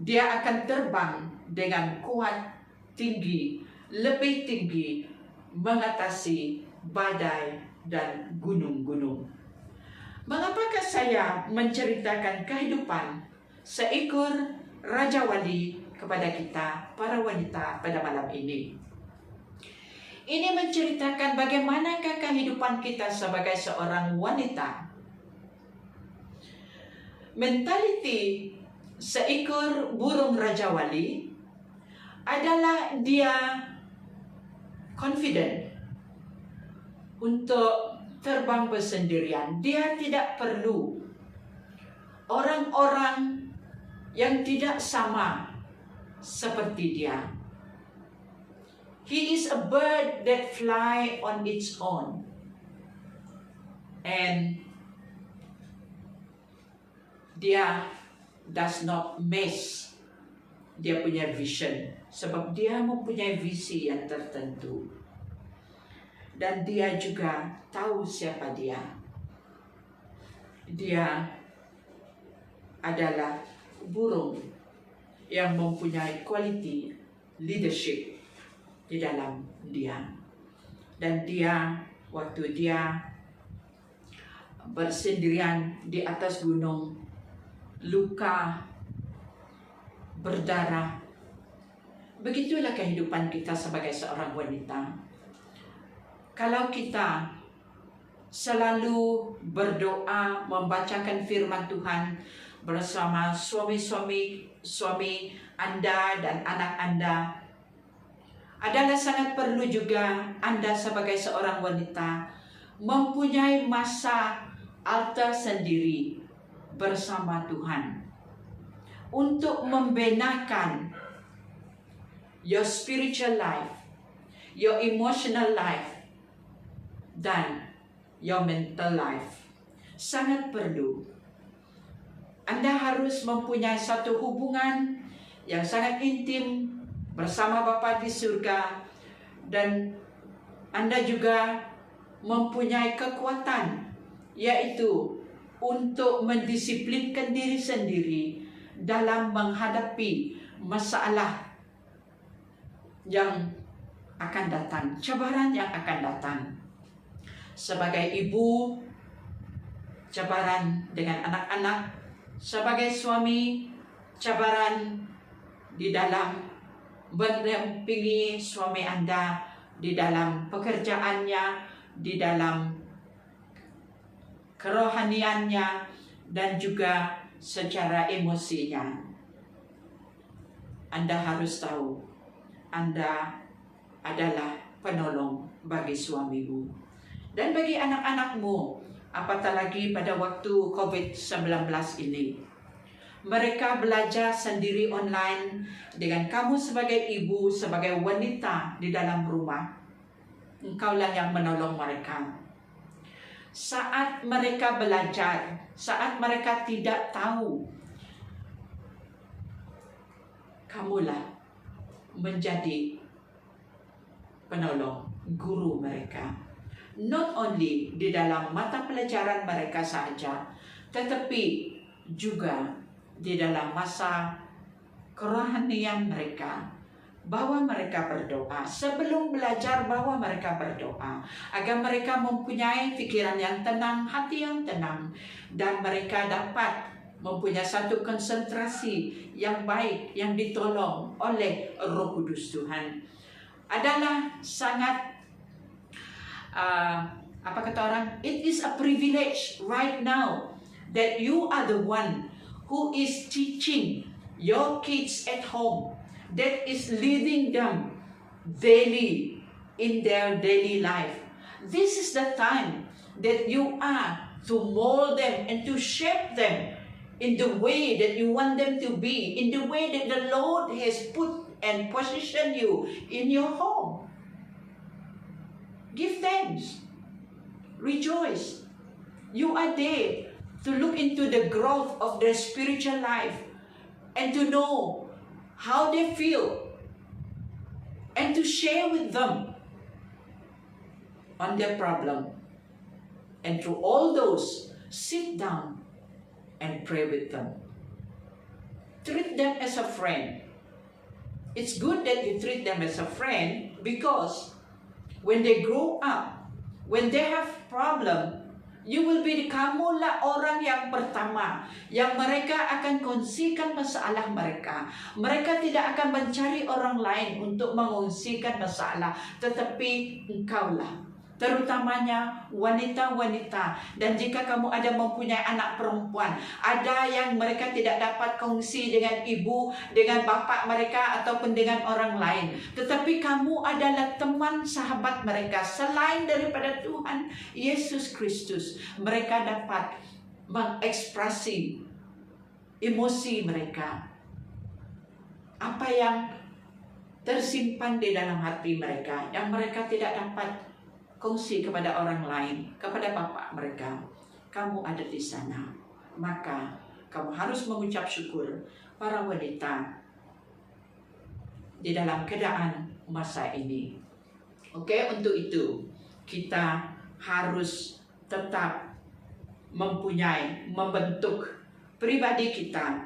dia akan terbang dengan kuat, tinggi, lebih tinggi, mengatasi badai dan gunung-gunung. Mengapakah saya menceritakan kehidupan seekor Raja Wali kepada kita, para wanita, pada malam ini? Ini menceritakan bagaimanakah kehidupan kita sebagai seorang wanita. Mentaliti seekor burung Raja Wali adalah dia confident untuk terbang bersendirian. Dia tidak perlu orang-orang yang tidak sama seperti dia. He is a bird that fly on its own. And dia does not miss dia punya vision. Sebab dia mempunyai visi yang tertentu. Dan dia juga tahu siapa dia. Dia adalah burung yang mempunyai quality leadership di dalam dia. Dan dia, waktu dia bersendirian di atas gunung, luka, berdarah. Begitulah kehidupan kita sebagai seorang wanita. Kalau kita selalu berdoa, membacakan firman Tuhan bersama suami Anda dan anak Anda, adalah sangat perlu juga Anda sebagai seorang wanita mempunyai masa altar sendiri bersama Tuhan untuk membenakan your spiritual life, your emotional life, dan your mental life. Sangat perlu. Anda harus mempunyai satu hubungan yang sangat intim bersama Bapa di surga, dan Anda juga mempunyai kekuatan, yaitu untuk mendisiplinkan diri sendiri dalam menghadapi masalah yang akan datang, cabaran yang akan datang. Sebagai ibu, cabaran dengan anak-anak. Sebagai suami, cabaran di dalam mendampingi suami Anda di dalam pekerjaannya, di dalam kerohaniannya, dan juga secara emosinya. Anda harus tahu, Anda adalah penolong bagi suamimu dan bagi anak-anakmu, apatah lagi pada waktu COVID-19 ini. Mereka belajar sendiri online dengan kamu sebagai ibu, sebagai wanita di dalam rumah. Engkaulah yang menolong mereka. Saat mereka belajar, saat mereka tidak tahu, kamulah menjadi penolong, guru mereka. Not only di dalam mata pelajaran mereka saja, tetapi juga di dalam masa kerohanian mereka, bahwa mereka berdoa. Sebelum belajar, bahwa mereka berdoa agar mereka mempunyai pikiran yang tenang, hati yang tenang, dan mereka dapat mempunyai satu konsentrasi yang baik, yang ditolong oleh Roh Kudus Tuhan. Adalah sangat apa kata orang, it is a privilege right now that you are the one who is teaching your kids at home, that is leading them daily in their daily life. This is the time that you are to mold them and to shape them in the way that you want them to be, in the way that the Lord has put and positioned you in your home. Give thanks. Rejoice. You are there to look into the growth of their spiritual life and to know how they feel and to share with them on their problem. And through all those, sit down and pray with them. Treat them as a friend. It's good that you treat them as a friend because when they grow up, when they have problem, you will be, kamulah orang yang pertama yang mereka akan kongsikan masalah mereka. Mereka tidak akan mencari orang lain untuk mengungsikan masalah, tetapi engkaulah, terutamanya wanita-wanita. Dan jika kamu ada mempunyai anak perempuan, ada yang mereka tidak dapat kongsi dengan ibu, dengan bapak mereka, ataupun dengan orang lain, tetapi kamu adalah teman sahabat mereka. Selain daripada Tuhan Yesus Kristus, mereka dapat mengekspresi emosi mereka, apa yang tersimpan di dalam hati mereka, yang mereka tidak dapat kongsi kepada orang lain, kepada bapak mereka. Kamu ada di sana, maka kamu harus mengucap syukur. Para wanita di dalam keadaan masa ini. Oke, untuk itu kita harus tetap membentuk pribadi kita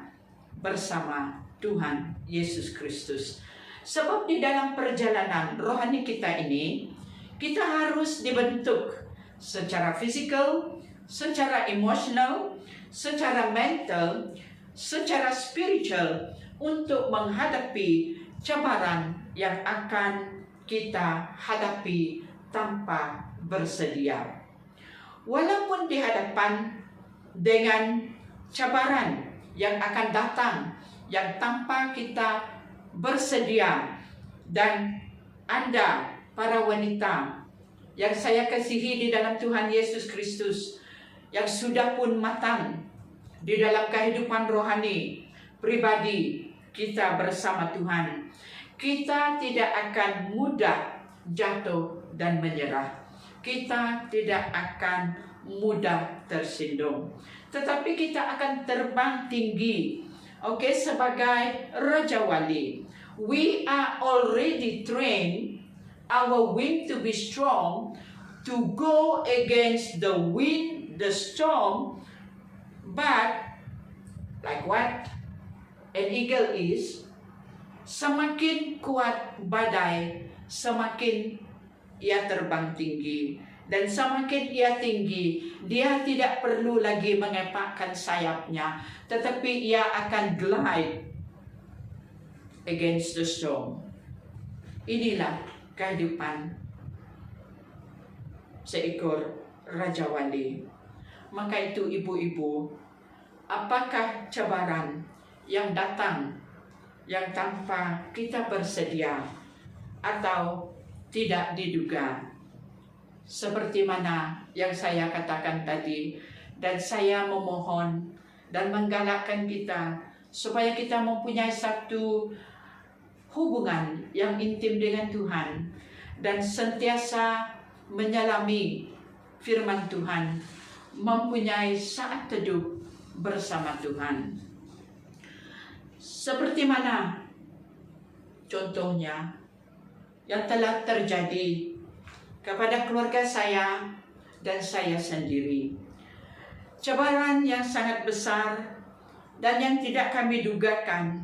bersama Tuhan Yesus Kristus. Sebab di dalam perjalanan rohani kita ini, kita harus dibentuk secara fisikal, secara emosional, secara mental, secara spiritual untuk menghadapi cabaran yang akan kita hadapi tanpa bersedia. Walaupun dihadapan dengan cabaran yang akan datang yang tanpa kita bersedia, dan Anda para wanita yang saya kasihi di dalam Tuhan Yesus Kristus, yang sudah pun matang di dalam kehidupan rohani pribadi kita bersama Tuhan, kita tidak akan mudah jatuh dan menyerah. Kita tidak akan mudah tersinggung, tetapi kita akan terbang tinggi. Oke, sebagai Raja Wali, we are already trained our wing to be strong to go against the wind, the storm. But like what an eagle is, semakin kuat badai, semakin ia terbang tinggi. Dan semakin ia tinggi, dia tidak perlu lagi mengepakkan sayapnya, tetapi ia akan glide against the storm. Inilah kehidupan seekor Raja Wali. Maka itu ibu-ibu, apakah cabaran yang datang yang tanpa kita bersedia atau tidak diduga? Seperti mana yang saya katakan tadi, dan saya memohon dan menggalakkan kita supaya kita mempunyai satu hubungan yang intim dengan Tuhan dan sentiasa menyelami firman Tuhan, mempunyai saat teduh bersama Tuhan. Seperti mana contohnya yang telah terjadi kepada keluarga saya dan saya sendiri. Cabaran yang sangat besar dan yang tidak kami dugakan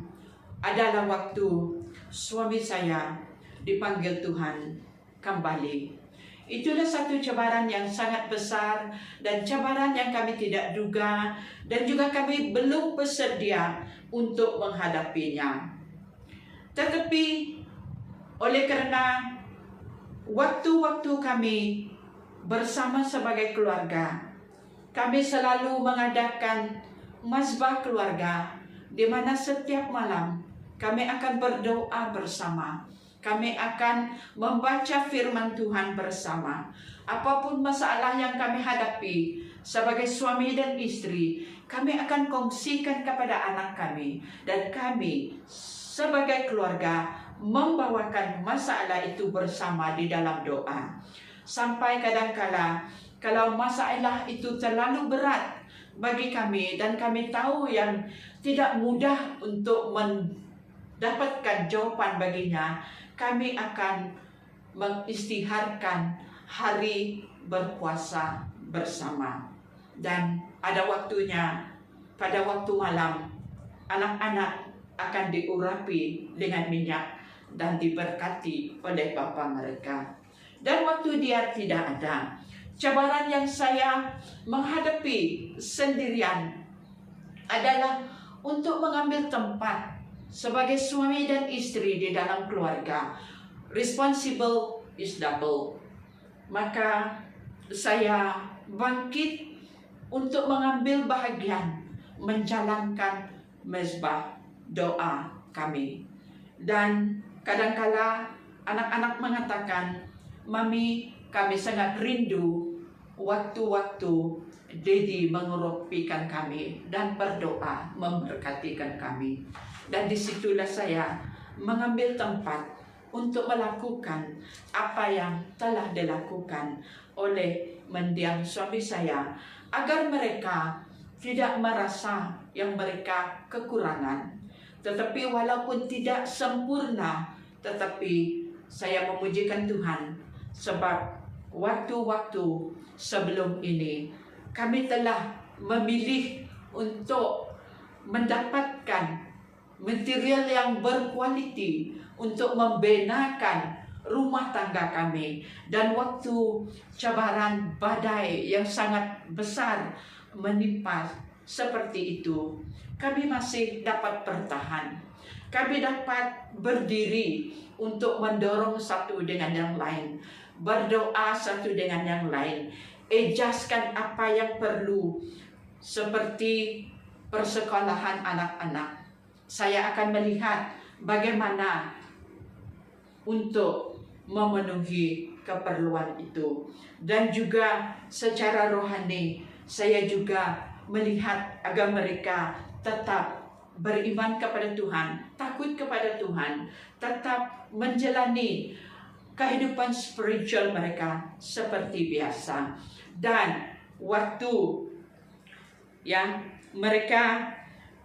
adalah waktu suami saya dipanggil Tuhan kembali. Itulah satu cabaran yang sangat besar dan cabaran yang kami tidak duga, dan juga kami belum bersedia untuk menghadapinya. Tetapi oleh karena waktu-waktu kami bersama sebagai keluarga, kami selalu mengadakan mazbah keluarga, di mana setiap malam kami akan berdoa bersama. Kami akan membaca firman Tuhan bersama. Apapun masalah yang kami hadapi sebagai suami dan istri, kami akan kongsikan kepada anak kami. Dan kami sebagai keluarga membawakan masalah itu bersama di dalam doa. Sampai kadangkala kalau masalah itu terlalu berat bagi kami dan kami tahu yang tidak mudah untuk mendapatkan jawaban baginya, kami akan mengistiharkan hari berpuasa bersama. Dan ada waktunya, pada waktu malam, anak-anak akan diurapi dengan minyak dan diberkati oleh bapa mereka. Dan waktu dia tidak ada, cabaran yang saya menghadapi sendirian adalah untuk mengambil tempat sebagai suami dan istri di dalam keluarga. Responsible is double. Maka saya bangkit untuk mengambil bahagian menjalankan mezbah doa kami. Dan kadangkala anak-anak mengatakan, "Mami, kami sangat rindu waktu-waktu Dedi mengeropikan kami dan berdoa memberkatikan kami. Dan disitulah saya mengambil tempat untuk melakukan apa yang telah dilakukan oleh mendiang suami saya, agar mereka tidak merasa yang mereka kekurangan. Tetapi walaupun tidak sempurna, tetapi saya memujikan Tuhan sebab waktu-waktu sebelum ini kami telah memilih untuk mendapatkan material yang berkualiti untuk membenakan rumah tangga kami. Dan waktu cabaran badai yang sangat besar menimpa seperti itu, kami masih dapat bertahan. Kami dapat berdiri untuk mendorong satu dengan yang lain, berdoa satu dengan yang lain, ejaskan apa yang perlu, seperti persekolahan anak-anak. Saya akan melihat bagaimana untuk memenuhi keperluan itu. Dan juga secara rohani, saya juga melihat agar mereka tetap beriman kepada Tuhan, takut kepada Tuhan, tetap menjalani kehidupan spiritual mereka seperti biasa. Dan waktu yang mereka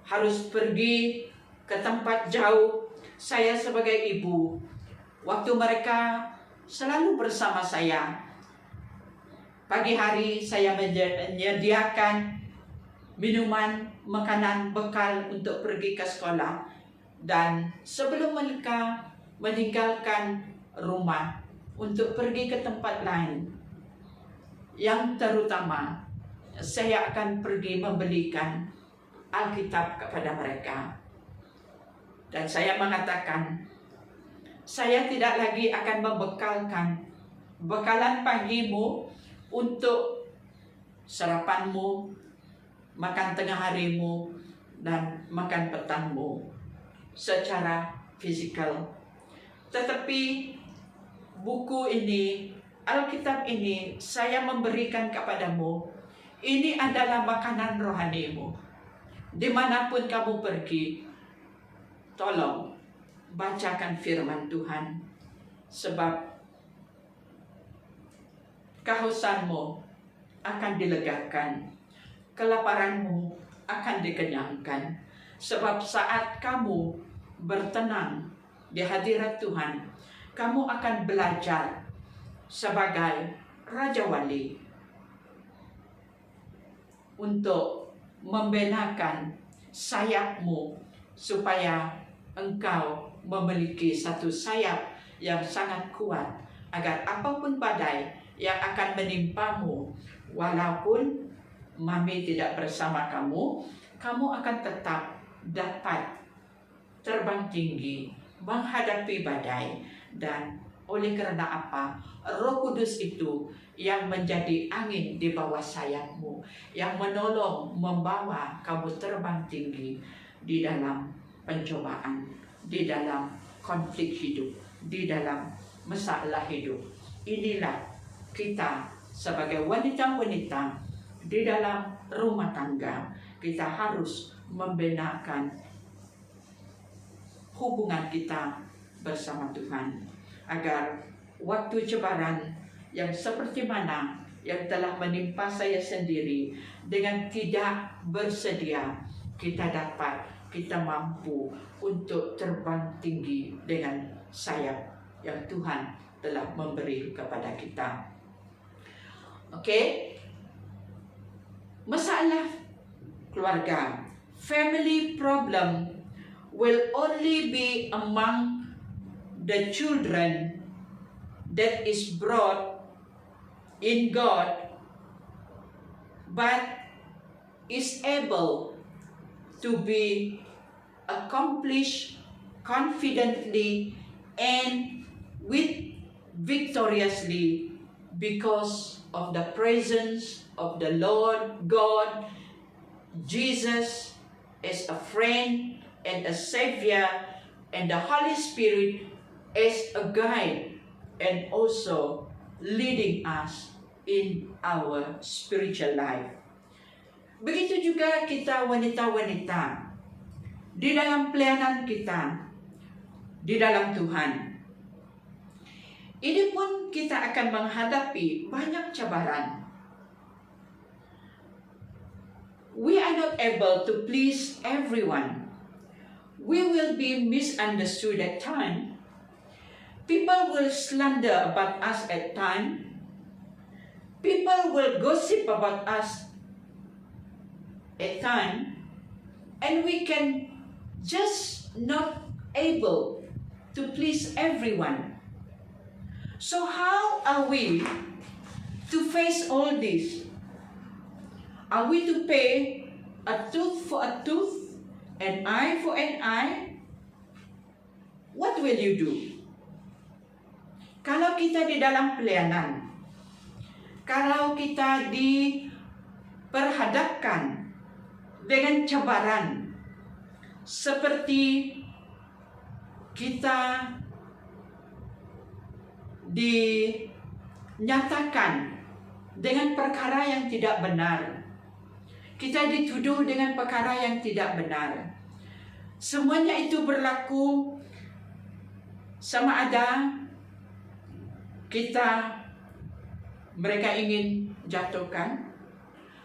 harus pergi ke tempat jauh, saya sebagai ibu, waktu mereka selalu bersama saya. Pagi hari saya menyediakan minuman, makanan, bekal untuk pergi ke sekolah. Dan sebelum mereka meninggalkan rumah untuk pergi ke tempat lain, yang terutama saya akan pergi membelikan Alkitab kepada mereka. Dan saya mengatakan, saya tidak lagi akan membekalkan bekalan pagimu untuk sarapanmu, makan tengah harimu, dan makan petangmu secara fisikal. Tetapi buku ini, Alkitab ini, saya memberikan kepadamu. Ini adalah makanan rohanimu. Dimanapun kamu pergi, tolong bacakan firman Tuhan, sebab kehausanmu akan dilegakan, kelaparanmu akan dikenyangkan. Sebab saat kamu bertenang di hadirat Tuhan, kamu akan belajar sebagai Raja Wali untuk membenakan sayapmu, supaya engkau memiliki satu sayap yang sangat kuat, agar apapun badai yang akan menimpamu, walaupun mami tidak bersama kamu, kamu akan tetap dapat terbang tinggi menghadapi badai. Dan oleh kerana apa? Roh Kudus itu yang menjadi angin di bawah sayapmu, yang menolong membawa kamu terbang tinggi di dalam pencobaan, di dalam konflik hidup, di dalam masalah hidup. Inilah kita sebagai wanita-wanita di dalam rumah tangga. Kita harus membenarkan hubungan kita bersama Tuhan, agar waktu cabaran yang seperti mana yang telah menimpa saya sendiri, dengan tidak bersedia, kita mampu untuk terbang tinggi dengan sayap yang Tuhan telah memberi kepada kita. Okey? Masalah keluarga, family problem, will only be among the children that is brought in God, but is able to be accomplished confidently and victoriously, because of the presence of the Lord God, Jesus as a friend and a Savior, and the Holy Spirit as a guide, and also leading us in our spiritual life. Begitu juga kita wanita-wanita di dalam pelayanan kita, di dalam Tuhan. Ini pun kita akan menghadapi banyak cabaran. We are not able to please everyone. We will be misunderstood at times. People will slander about us at times. People will gossip about us at times. And we can just not able to please everyone. So how are we to face all this? Are we to pay a tooth for a tooth, an eye for an eye? What will you do? Kalau kita di dalam pelayanan, kalau kita diperhadapkan dengan cabaran, seperti kita dinyatakan dengan perkara yang tidak benar, kita dituduh dengan perkara yang tidak benar, semuanya itu berlaku sama ada mereka ingin jatuhkan.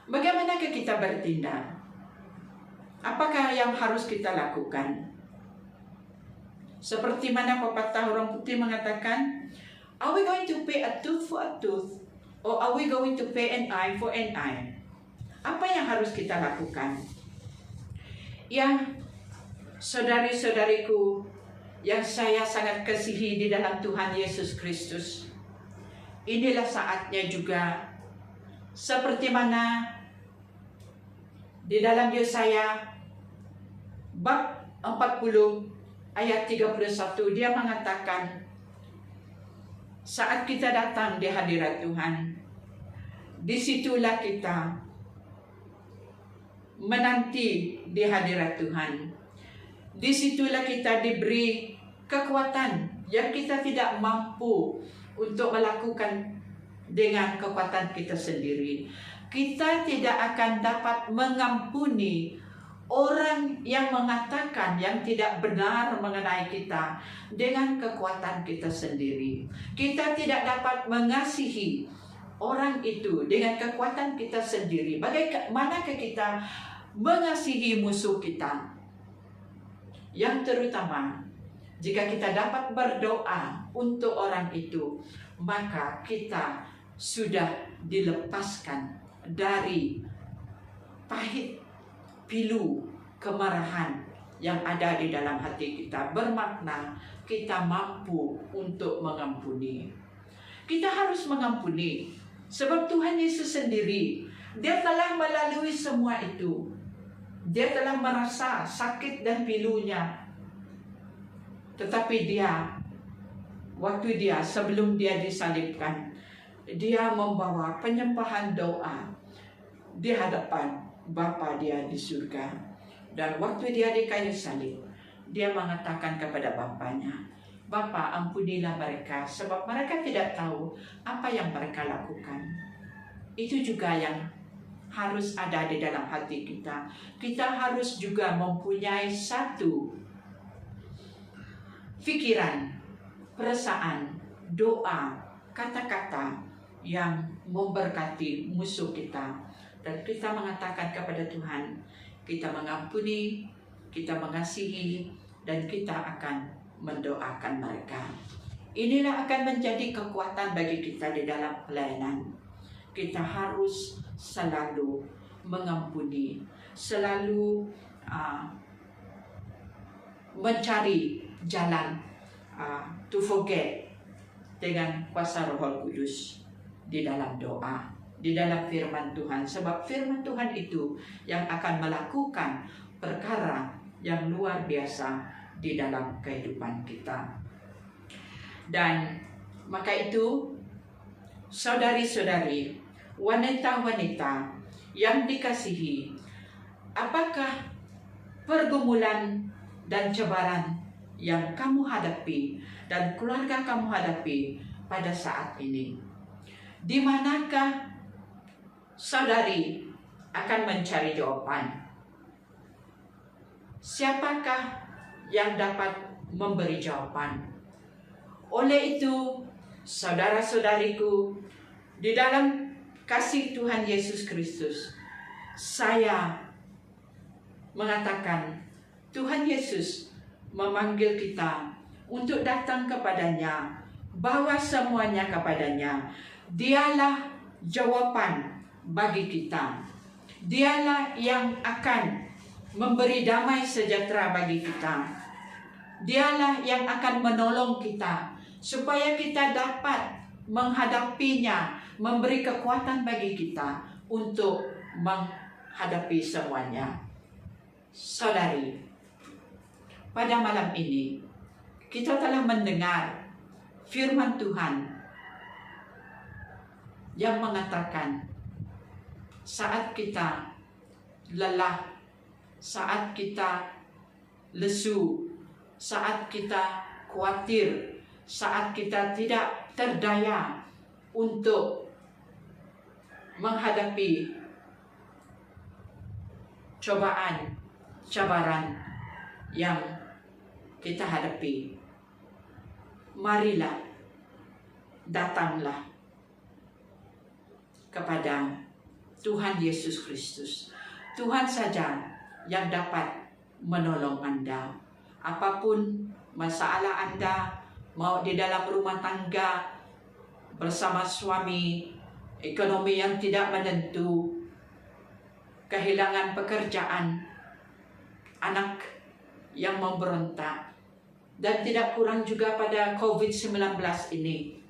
Bagaimanakah kita bertindak? Apakah yang harus kita lakukan? Seperti mana pepatah orang putih mengatakan, are we going to pay a tooth for a tooth, or are we going to pay an eye for an eye? Apa yang harus kita lakukan? Ya, saudari-saudariku yang saya sangat kasihi di dalam Tuhan Yesus Kristus, inilah saatnya juga seperti mana di dalam Yesaya bab 40 ayat 31 dia mengatakan, saat kita datang di hadirat Tuhan, disitulah kita menanti di hadirat Tuhan. Disitulah kita diberi kekuatan yang kita tidak mampu untuk melakukan dengan kekuatan kita sendiri. Kita tidak akan dapat mengampuni orang yang mengatakan yang tidak benar mengenai kita dengan kekuatan kita sendiri. Kita tidak dapat mengasihi orang itu dengan kekuatan kita sendiri. Bagaimanakah kita mengasihi musuh kita? Yang terutama, jika kita dapat berdoa untuk orang itu, maka kita sudah dilepaskan dari pahit pilu kemarahan yang ada di dalam hati kita. Bermakna kita mampu untuk mengampuni. Kita harus mengampuni, sebab Tuhan Yesus sendiri, dia telah melalui semua itu. Dia telah merasa sakit dan pilunya. Tetapi sebelum dia disalibkan, dia membawa penyembahan doa di hadapan Bapa dia di surga. Dan waktu dia di kayu salib, dia mengatakan kepada Bapanya, Bapa, ampunilah mereka, sebab mereka tidak tahu apa yang mereka lakukan. Itu juga yang harus ada di dalam hati kita. Kita harus juga mempunyai satu pikiran, perasaan, doa, kata-kata yang memberkati musuh kita. Dan kita mengatakan kepada Tuhan, kita mengampuni, kita mengasihi, dan kita akan mendoakan mereka. Inilah akan menjadi kekuatan bagi kita di dalam pelayanan. Kita harus selalu mengampuni, selalu mencari jalan to forget dengan kuasa Roh Kudus di dalam doa, di dalam firman Tuhan. Sebab firman Tuhan itu yang akan melakukan perkara yang luar biasa di dalam kehidupan kita. Dan maka itu, saudari-saudari, wanita-wanita yang dikasihi, apakah pergumulan dan cabaran yang kamu hadapi dan keluarga kamu hadapi pada saat ini? Di manakah saudari akan mencari jawaban. Siapakah yang dapat memberi jawaban? Oleh itu, saudara-saudariku, di dalam kasih Tuhan Yesus Kristus, saya mengatakan Tuhan Yesus memanggil kita untuk datang kepadanya, bawa semuanya kepadanya. Dialah jawaban bagi kita. Dialah yang akan memberi damai sejahtera bagi kita. Dialah yang akan menolong kita supaya kita dapat menghadapinya, memberi kekuatan bagi kita untuk menghadapi semuanya. Saudari, pada malam ini kita telah mendengar firman Tuhan yang mengatakan saat kita lelah, saat kita lesu, saat kita khawatir, saat kita tidak terdaya untuk menghadapi cobaan, cabaran yang kita hadapi, marilah, datanglah kepada Tuhan Yesus Kristus. Tuhan saja yang dapat menolong Anda. Apapun masalah Anda, mau di dalam rumah tangga, bersama suami, ekonomi yang tidak menentu, kehilangan pekerjaan, anak yang memberontak, dan tidak kurang juga pada COVID-19 ini.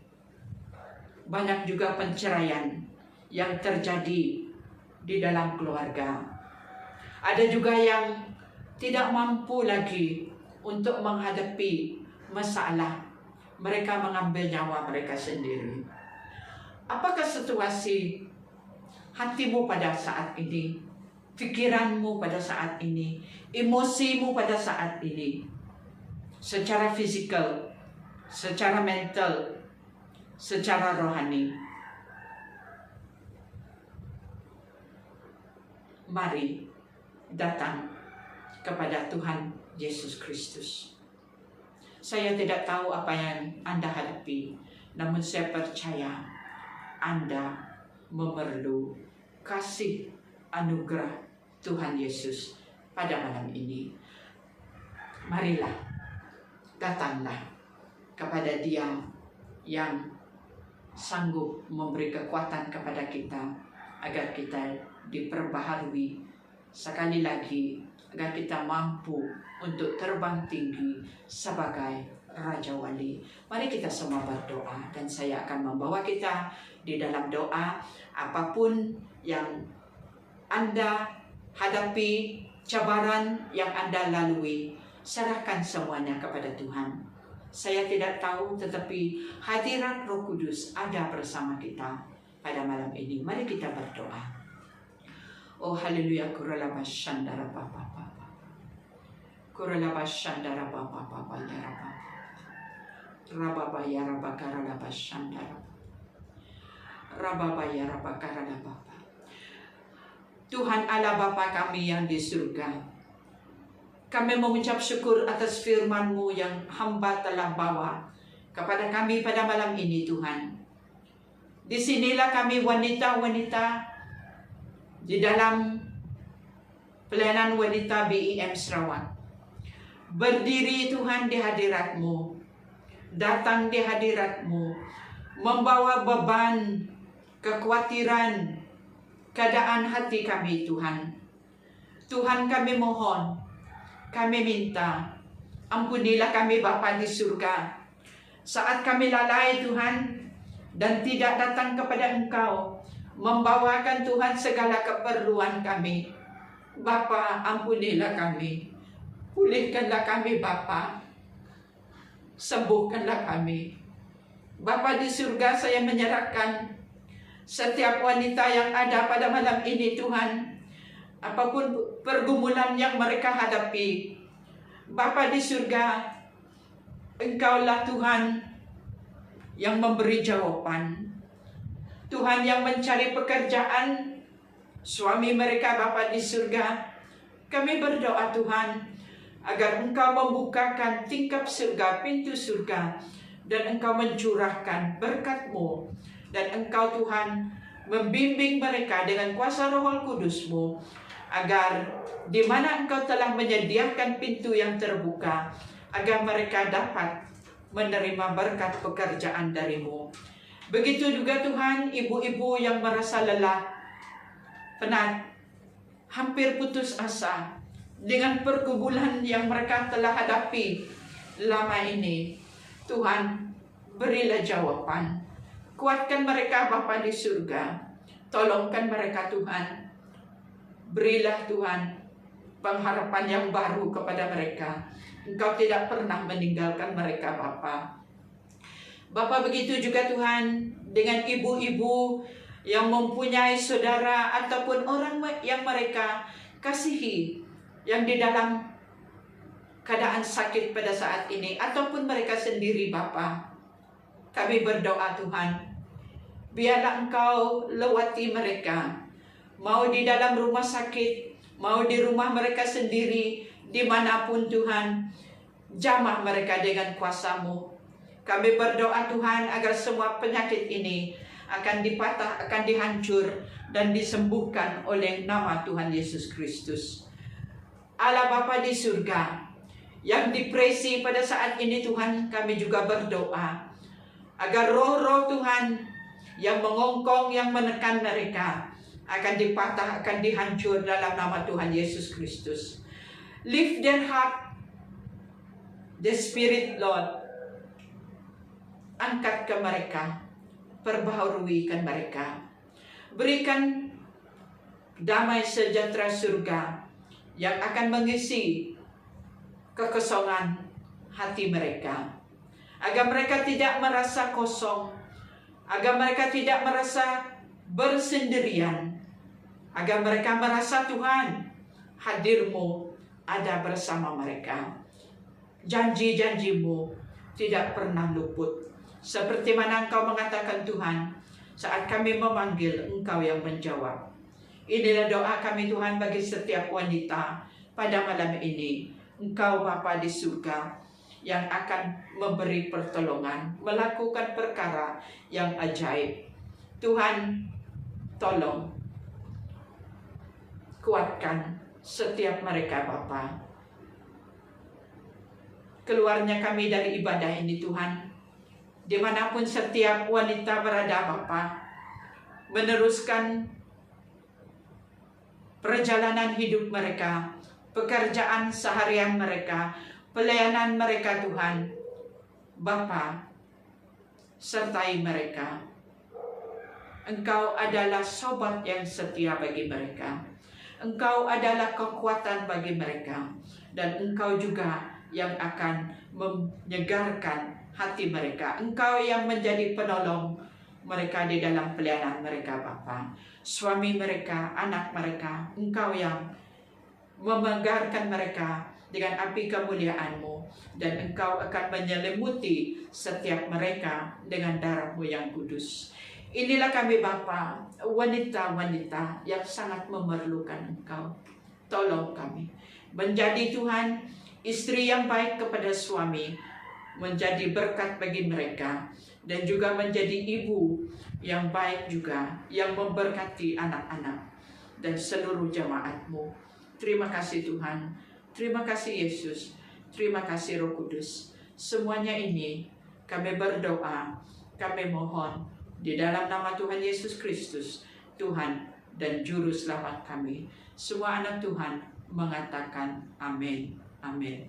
Banyak juga penceraian yang terjadi di dalam keluarga. Ada juga yang tidak mampu lagi untuk menghadapi masalah. Mereka mengambil nyawa mereka sendiri. Apakah situasi hatimu pada saat ini? Pikiranmu pada saat ini? Emosimu pada saat ini? Secara fisikal, secara mental, secara rohani. Mari datang kepada Tuhan Yesus Kristus. Saya tidak tahu apa yang Anda hadapi, namun saya percaya Anda memerlu kasih anugerah Tuhan Yesus pada malam ini. Marilah, datanglah kepada Dia yang sanggup memberi kekuatan kepada kita agar kita diperbaharui sekali lagi, agar kita mampu untuk terbang tinggi sebagai Raja Wali. Mari kita semua berdoa dan saya akan membawa kita di dalam doa. Apapun yang Anda hadapi, cabaran yang Anda lalui, serahkan semuanya kepada Tuhan. Saya tidak tahu, tetapi hadirat Roh Kudus ada bersama kita pada malam ini. Mari kita berdoa. Oh haleluya, kuralaba shandara papa papa. Kuralaba shandara papa papa ya raba. Rababa ya raba karalaba shandara. Rababa ya raba karalaba. Tuhan Allah Bapa kami yang di surga, kami mengucap syukur atas firman-Mu yang hamba telah bawa kepada kami pada malam ini Tuhan. Disinilah kami wanita-wanita di dalam pelayanan wanita BEM Sarawak. Berdiri Tuhan di hadirat-Mu, datang di hadirat-Mu, membawa beban, kekhawatiran, keadaan hati kami Tuhan. Tuhan kami mohon, kami minta, ampunilah kami Bapa di surga. Saat kami lalai Tuhan, dan tidak datang kepada Engkau, membawakan Tuhan segala keperluan kami. Bapa, ampunilah kami. Pulihkanlah kami Bapa. Sembuhkanlah kami. Bapa di surga, saya menyerahkan setiap wanita yang ada pada malam ini Tuhan. Apapun pergumulan yang mereka hadapi, Bapa di surga, Engkaulah Tuhan yang memberi jawaban. Tuhan yang mencari pekerjaan suami mereka Bapa di surga, kami berdoa Tuhan, agar Engkau membukakan tingkap surga, pintu surga, dan Engkau mencurahkan berkat-Mu, dan Engkau Tuhan membimbing mereka dengan kuasa Roh Kudus-Mu, agar di mana Engkau telah menyediakan pintu yang terbuka, agar mereka dapat menerima berkat pekerjaan dari-Mu. Begitu juga Tuhan, ibu-ibu yang merasa lelah, penat, hampir putus asa dengan pergumulan yang mereka telah hadapi lama ini. Tuhan, berilah jawaban. Kuatkan mereka Bapa di surga. Tolongkan mereka Tuhan. Berilah Tuhan pengharapan yang baru kepada mereka. Engkau tidak pernah meninggalkan mereka Bapa. Bapa, begitu juga Tuhan dengan ibu-ibu yang mempunyai saudara ataupun orang yang mereka kasihi, yang di dalam keadaan sakit pada saat ini, ataupun mereka sendiri Bapa. Kami berdoa Tuhan, biarlah Engkau lewati mereka, mau di dalam rumah sakit, mau di rumah mereka sendiri, dimanapun Tuhan, jamah mereka dengan kuasa-Mu. Kami berdoa Tuhan agar semua penyakit ini akan dipatah, akan dihancur, dan disembuhkan oleh nama Tuhan Yesus Kristus. Allah Bapa di surga, yang depresi pada saat ini Tuhan, kami juga berdoa agar roh-roh Tuhan yang mengongkong, yang menekan mereka, akan dipatah, akan dihancur dalam nama Tuhan Yesus Kristus. Lift their heart, the Spirit Lord. Angkat ke mereka, perbaharuikan mereka. Berikan damai sejahtera surga yang akan mengisi kekosongan hati mereka, agar mereka tidak merasa kosong, agar mereka tidak merasa bersendirian, agar mereka merasa Tuhan, hadir-Mu ada bersama mereka. Janji-janji-Mu tidak pernah luput. Seperti mana Engkau mengatakan Tuhan, saat kami memanggil, Engkau yang menjawab. Inilah doa kami Tuhan bagi setiap wanita pada malam ini. Engkau Bapa di surga yang akan memberi pertolongan, melakukan perkara yang ajaib. Tuhan, tolong kuatkan setiap mereka Bapa. Keluarnya kami dari ibadah ini Tuhan, dimanapun setiap wanita berada Bapa, meneruskan perjalanan hidup mereka, pekerjaan seharian mereka, pelayanan mereka Tuhan. Bapa, sertai mereka. Engkau adalah sobat yang setia bagi mereka. Engkau adalah kekuatan bagi mereka. Dan Engkau juga yang akan menyegarkan hati mereka. Engkau yang menjadi penolong mereka di dalam pelayanan mereka Bapa. Suami mereka, anak mereka, Engkau yang memegarkan mereka dengan api kemuliaan-Mu, dan Engkau akan menyelimuti setiap mereka dengan darah-Mu yang kudus. Inilah kami Bapa, wanita-wanita yang sangat memerlukan Engkau. Tolong kami menjadi Tuhan istri yang baik kepada suami, menjadi berkat bagi mereka, dan juga menjadi ibu yang baik juga, yang memberkati anak-anak dan seluruh jemaat-Mu. Terima kasih Tuhan, terima kasih Yesus, terima kasih Roh Kudus. Semuanya ini kami berdoa, kami mohon di dalam nama Tuhan Yesus Kristus, Tuhan dan Juru Selamat kami. Semua anak Tuhan mengatakan amin, amin.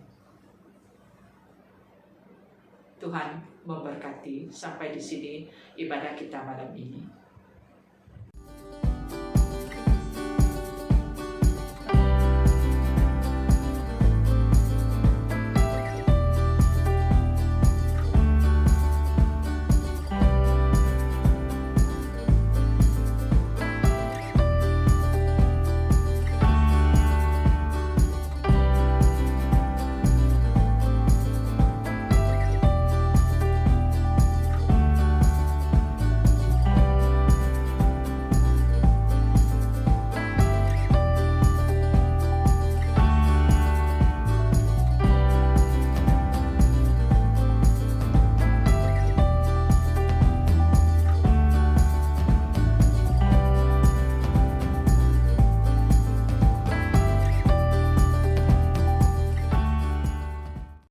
Tuhan memberkati. Sampai di sini ibadah kita malam ini.